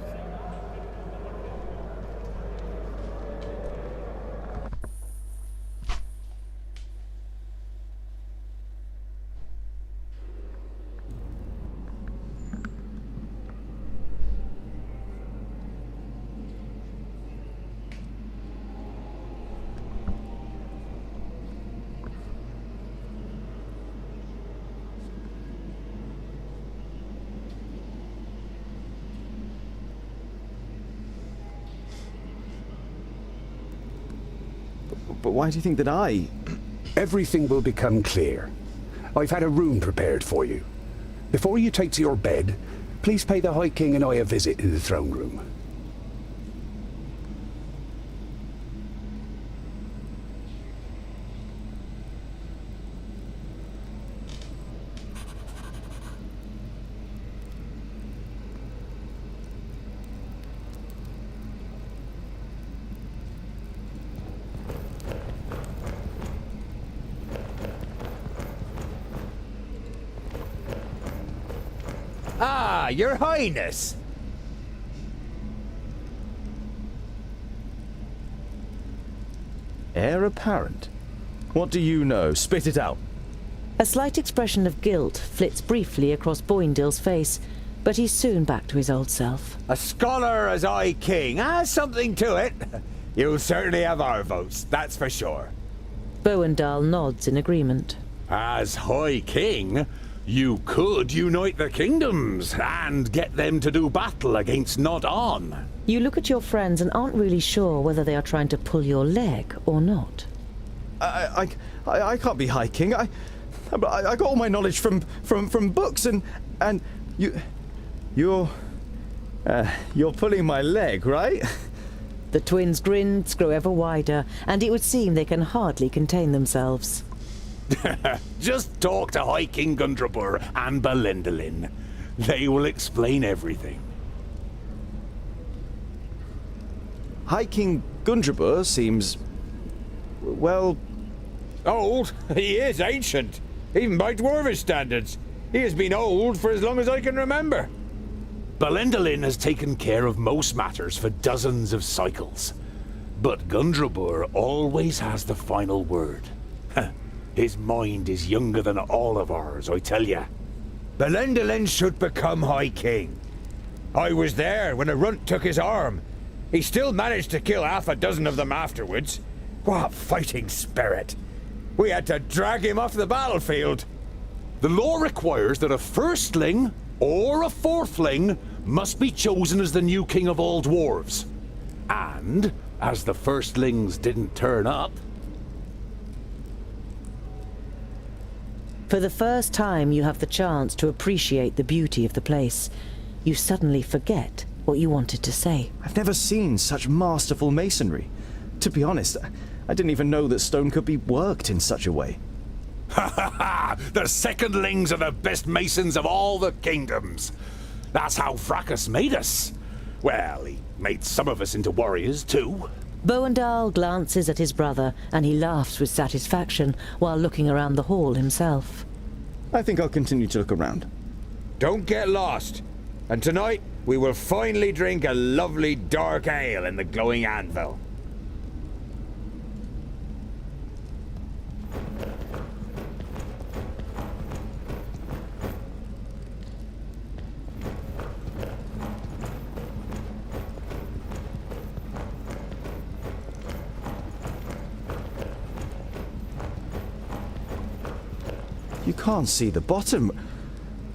But why do you think that I... Everything will become clear. I've had a room prepared for you. Before you take to your bed, please pay the High King and I a visit in the throne room. Ah, Your Highness! Heir apparent? What do you know? Spit it out. A slight expression of guilt flits briefly across Boindill's face, but he's soon back to his old self. A scholar as High King has something to it. You'll certainly have our votes, that's for sure. Boindall nods in agreement. As High King, you could unite the kingdoms and get them to do battle against Lot-Ionan. You look at your friends and aren't really sure whether they are trying to pull your leg or not. I can't be High King. I got all my knowledge from books and you're pulling my leg, right? The twins' grins grow ever wider, and it would seem they can hardly contain themselves. Just talk to High King Gundrabur and Belendalin. They will explain everything. High King Gundrabur seems... well... Old? He is ancient. Even by Dwarvish standards. He has been old for as long as I can remember. Belendalin has taken care of most matters for dozens of cycles. But Gundrabur always has the final word. His mind is younger than all of ours, I tell ya. Belendelen should become High King. I was there when a runt took his arm. He still managed to kill half a dozen of them afterwards. What fighting spirit! We had to drag him off the battlefield. The law requires that a firstling or a fourthling must be chosen as the new king of all dwarves. And, as the firstlings didn't turn up... For the first time you have the chance to appreciate the beauty of the place. You suddenly forget what you wanted to say. I've never seen such masterful masonry. To be honest, I didn't even know that stone could be worked in such a way. Ha ha ha! The secondlings are the best masons of all the kingdoms. That's how Fracas made us. Well, he made some of us into warriors too. Boandal glances at his brother and he laughs with satisfaction while looking around the hall himself. I think I'll continue to look around. Don't get lost. And tonight, we will finally drink a lovely dark ale in the glowing anvil. You can't see the bottom.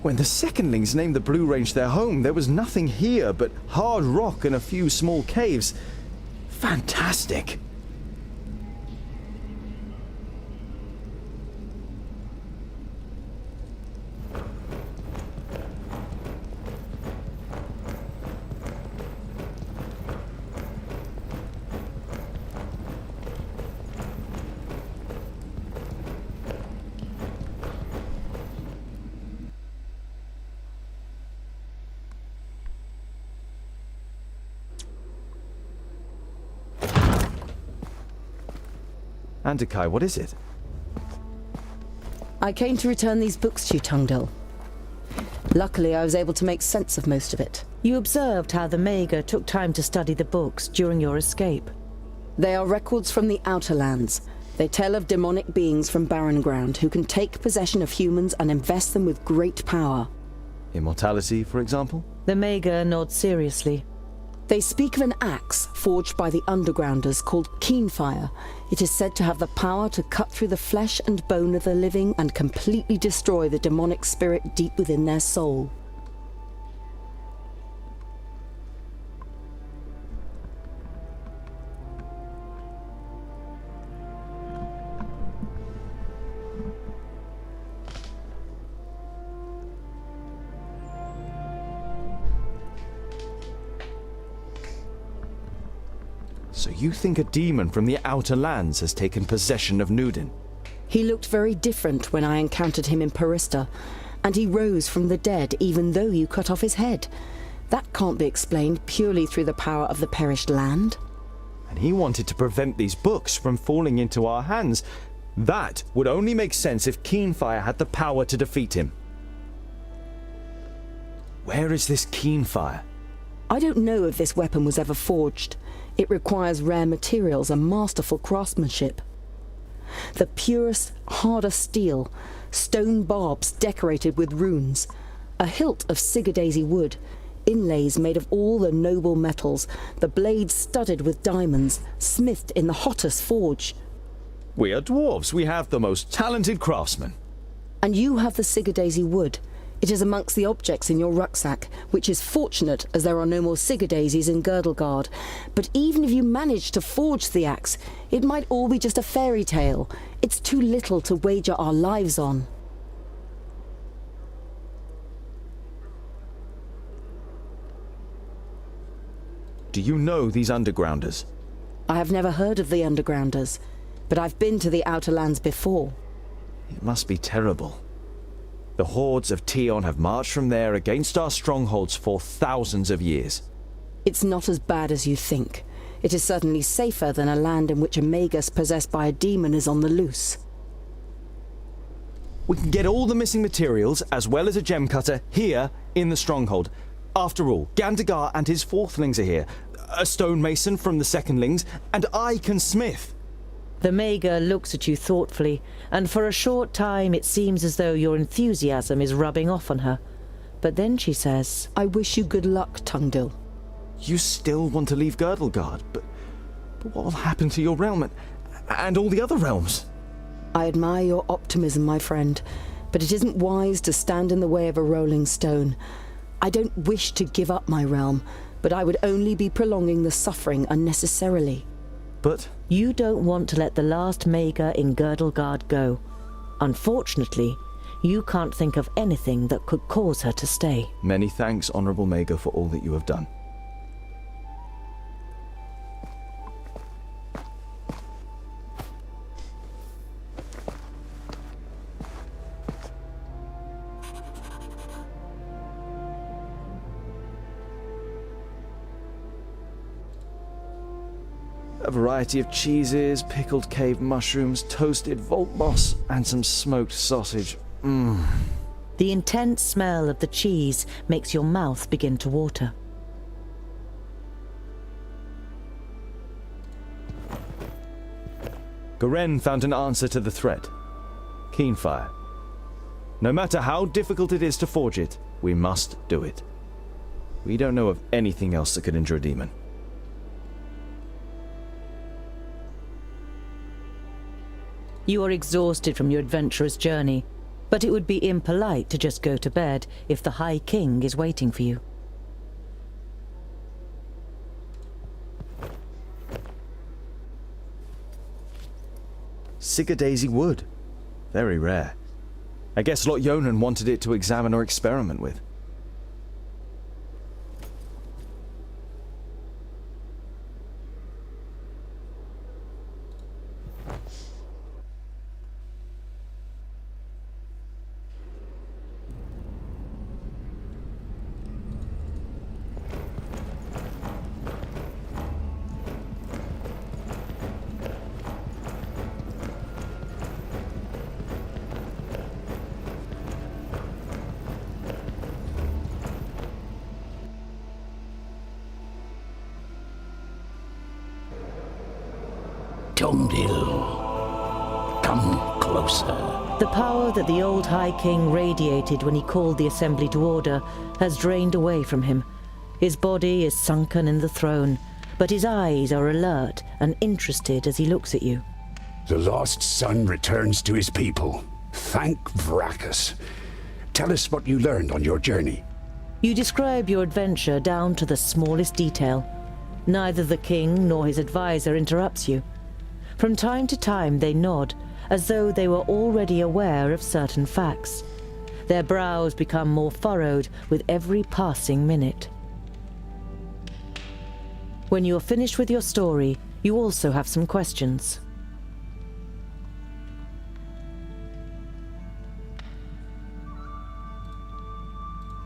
When the secondlings named the Blue Range their home, there was nothing here but hard rock and a few small caves. Fantastic! Andakai, what is it? I came to return these books to you, Tungdil. Luckily, I was able to make sense of most of it. You observed how the Maga took time to study the books during your escape. They are records from the Outer Lands. They tell of demonic beings from Barren Ground who can take possession of humans and invest them with great power. Immortality, for example? The Maga nods seriously. They speak of an axe forged by the Undergrounders called Keenfire. It is said to have the power to cut through the flesh and bone of the living and completely destroy the demonic spirit deep within their soul. So you think a demon from the Outer Lands has taken possession of Nudin? He looked very different when I encountered him in Parista, and he rose from the dead even though you cut off his head. That can't be explained purely through the power of the perished land. And he wanted to prevent these books from falling into our hands. That would only make sense if Keenfire had the power to defeat him. Where is this Keenfire? I don't know if this weapon was ever forged. It requires rare materials and masterful craftsmanship. The purest, hardest steel, stone barbs decorated with runes, a hilt of sigadaisy wood, inlays made of all the noble metals, the blades studded with diamonds, smithed in the hottest forge. We are dwarves. We have the most talented craftsmen. And you have the sigadaisy wood. It is amongst the objects in your rucksack, which is fortunate as there are no more sigadaisies in Girdlegard. But even if you manage to forge the axe, it might all be just a fairy tale. It's too little to wager our lives on. Do you know these Undergrounders? I have never heard of the Undergrounders, but I've been to the Outer Lands before. It must be terrible. The hordes of Tion have marched from there against our strongholds for thousands of years. It's not as bad as you think. It is certainly safer than a land in which a magus possessed by a demon is on the loose. We can get all the missing materials, as well as a gem cutter, here in the stronghold. After all, Gandagar and his fourthlings are here. a stonemason from the secondlings, and I can smith. The Maga looks at you thoughtfully, and for a short time it seems as though your enthusiasm is rubbing off on her. But then she says, I wish you good luck, Tungdil. You still want to leave Girdlegard, but what will happen to your realm and all the other realms? I admire your optimism, my friend, but it isn't wise to stand in the way of a rolling stone. I don't wish to give up my realm, but I would only be prolonging the suffering unnecessarily. But you don't want to let the last Maga in Girdlegard go. Unfortunately, you can't think of anything that could cause her to stay. Many thanks, Honourable Maga, for all that you have done. A variety of cheeses, pickled cave mushrooms, toasted vault moss, and some smoked sausage. The intense smell of the cheese makes your mouth begin to water. Garen found an answer to the threat. Keen fire. No matter how difficult it is to forge it, we must do it. We don't know of anything else that could injure a demon. You are exhausted from your adventurous journey, but it would be impolite to just go to bed if the High King is waiting for you. Sigurdaisy wood. Very rare. I guess Lot-Ionan wanted it to examine or experiment with. Tungdil, come closer. The power that the old High King radiated when he called the assembly to order has drained away from him. His body is sunken in the throne, but his eyes are alert and interested as he looks at you. The lost son returns to his people. Thank Vracus. Tell us what you learned on your journey. You describe your adventure down to the smallest detail. Neither the king nor his advisor interrupts you. From time to time they nod, as though they were already aware of certain facts. Their brows become more furrowed with every passing minute. When you are finished with your story, you also have some questions.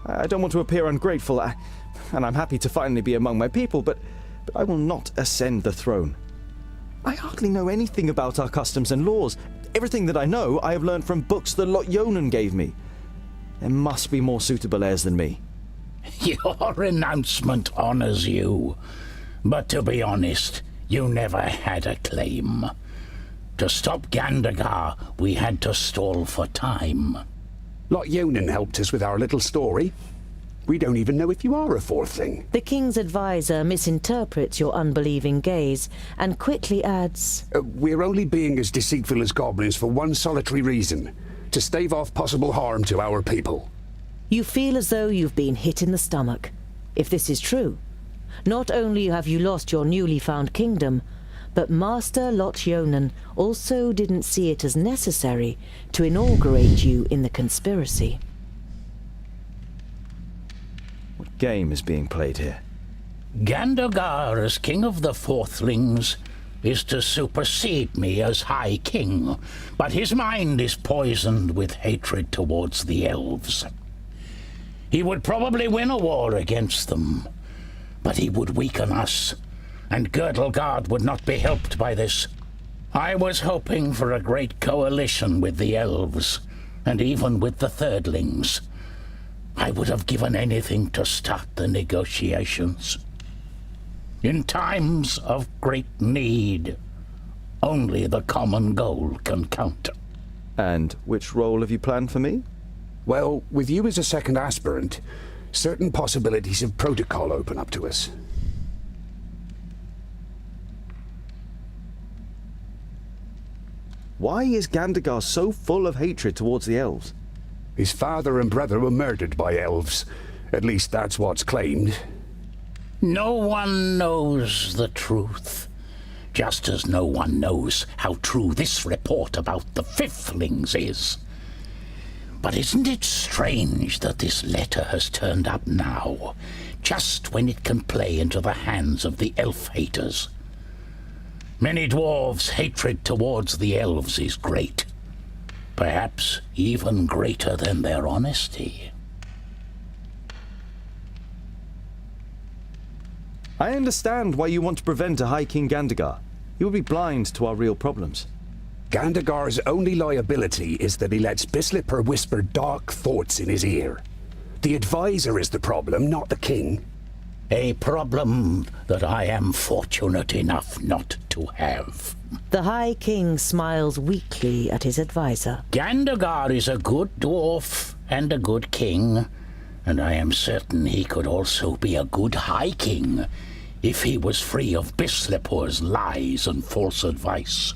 I don't want to appear ungrateful, and I'm happy to finally be among my people, but I will not ascend the throne. I hardly know anything about our customs and laws. Everything that I know, I have learned from books that Lot-Ionan gave me. There must be more suitable heirs than me. Your announcement honors you. But to be honest, you never had a claim. To stop Gandagar, we had to stall for time. Lot-Ionan helped us with our little story. We don't even know if you are a fourthling. The king's advisor misinterprets your unbelieving gaze and quickly adds, We're only being as deceitful as goblins for one solitary reason: to stave off possible harm to our people. You feel as though you've been hit in the stomach. If this is true, not only have you lost your newly found kingdom, but Master Lot-Ionan also didn't see it as necessary to inaugurate you in the conspiracy. What game is being played here? Gandagar, as king of the fourthlings, is to supersede me as High King, but his mind is poisoned with hatred towards the elves. He would probably win a war against them, but he would weaken us, and Girdlegard would not be helped by this. I was hoping for a great coalition with the elves, and even with the thirdlings. I would have given anything to start the negotiations. In times of great need, only the common goal can count. And which role have you planned for me? Well, with you as a second aspirant, certain possibilities of protocol open up to us. Why is Gandagar so full of hatred towards the elves? His father and brother were murdered by elves. At least that's what's claimed. No one knows the truth. Just as no one knows how true this report about the Fiflings is. But isn't it strange that this letter has turned up now, just when it can play into the hands of the elf-haters? Many dwarves' hatred towards the elves is great. Perhaps even greater than their honesty. I understand why you want to prevent a High King Gandagar. He would be blind to our real problems. Gandagar's only liability is that he lets Bislipper whisper dark thoughts in his ear. The advisor is the problem, not the king. A problem that I am fortunate enough not to have. The High King smiles weakly at his advisor. Gandagar is a good dwarf and a good king, and I am certain he could also be a good High King if he was free of Bislipper's lies and false advice.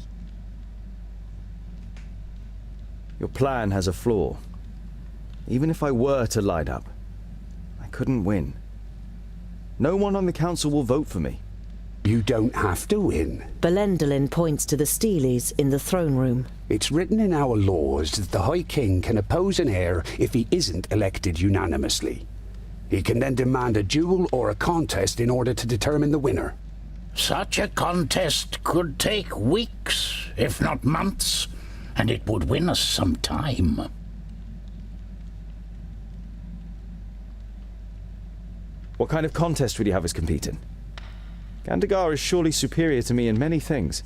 Your plan has a flaw. Even if I were to line up, I couldn't win. No one on the council will vote for me. You don't have to win. Belendalin points to the Steelies in the throne room. It's written in our laws that the High King can oppose an heir if he isn't elected unanimously. He can then demand a duel or a contest in order to determine the winner. Such a contest could take weeks, if not months, and it would win us some time. What kind of contest would you have us compete in? Gandagar is surely superior to me in many things.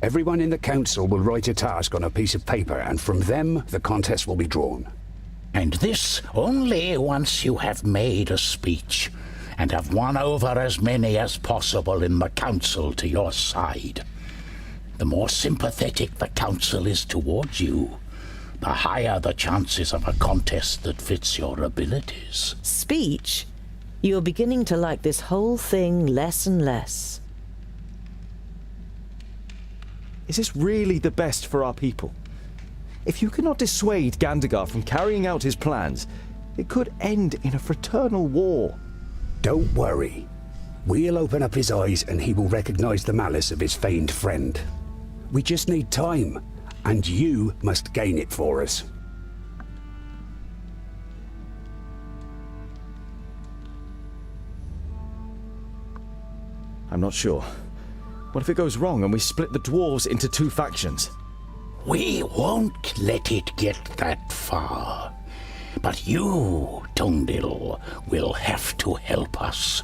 Everyone in the council will write a task on a piece of paper, and from them the contest will be drawn. And this only once you have made a speech and have won over as many as possible in the council to your side. The more sympathetic the council is towards you, the higher the chances of a contest that fits your abilities. Speech? You're beginning to like this whole thing less and less. Is this really the best for our people? If you cannot dissuade Gandagar from carrying out his plans, it could end in a fraternal war. Don't worry. We'll open up his eyes and he will recognize the malice of his feigned friend. We just need time, and you must gain it for us. I'm not sure. What if it goes wrong and we split the dwarves into two factions? We won't let it get that far. But you, Tungdil, will have to help us.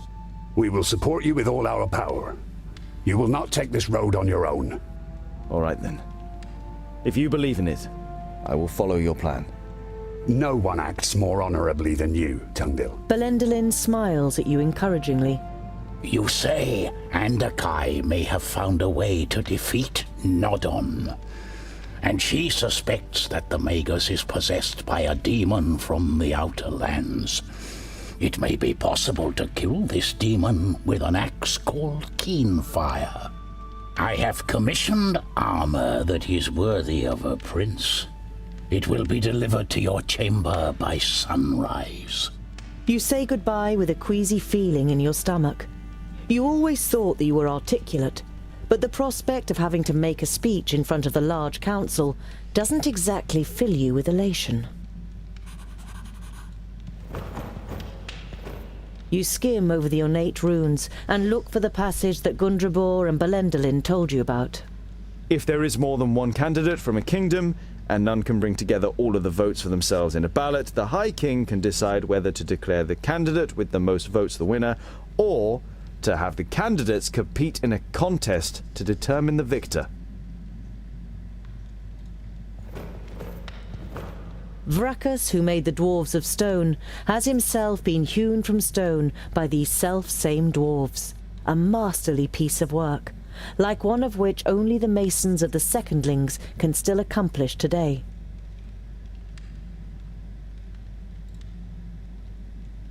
We will support you with all our power. You will not take this road on your own. All right then. If you believe in it, I will follow your plan. No one acts more honorably than you, Tungdil. Belendalin smiles at you encouragingly. You say Andakai may have found a way to defeat Nodon, and she suspects that the Magus is possessed by a demon from the Outer Lands. It may be possible to kill this demon with an axe called Keenfire. I have commissioned armor that is worthy of a prince. It will be delivered to your chamber by sunrise. You say goodbye with a queasy feeling in your stomach. You always thought that you were articulate, but the prospect of having to make a speech in front of the large council doesn't exactly fill you with elation. You skim over the ornate runes and look for the passage that Gundrabor and Belendalin told you about. If there is more than one candidate from a kingdom, and none can bring together all of the votes for themselves in a ballot, the High King can decide whether to declare the candidate with the most votes the winner, or to have the candidates compete in a contest to determine the victor. Vracus, who made the dwarves of stone, has himself been hewn from stone by these self-same dwarves. a masterly piece of work, like one of which only the masons of the secondlings can still accomplish today.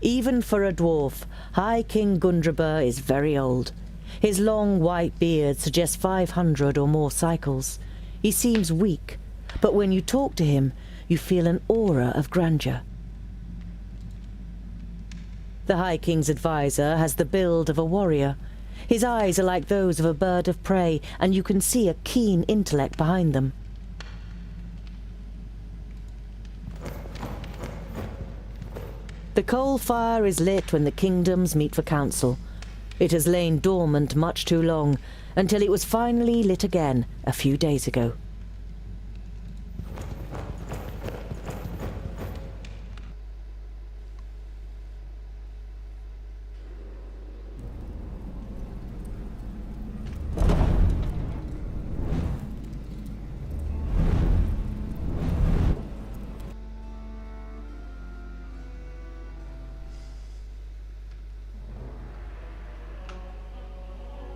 Even for a dwarf, High King Gundraber is very old. His long white beard suggests 500 or more cycles. He seems weak, but when you talk to him, you feel an aura of grandeur. The High King's advisor has the build of a warrior. His eyes are like those of a bird of prey, and you can see a keen intellect behind them. The coal fire is lit when the kingdoms meet for council. It has lain dormant much too long, until it was finally lit again a few days ago.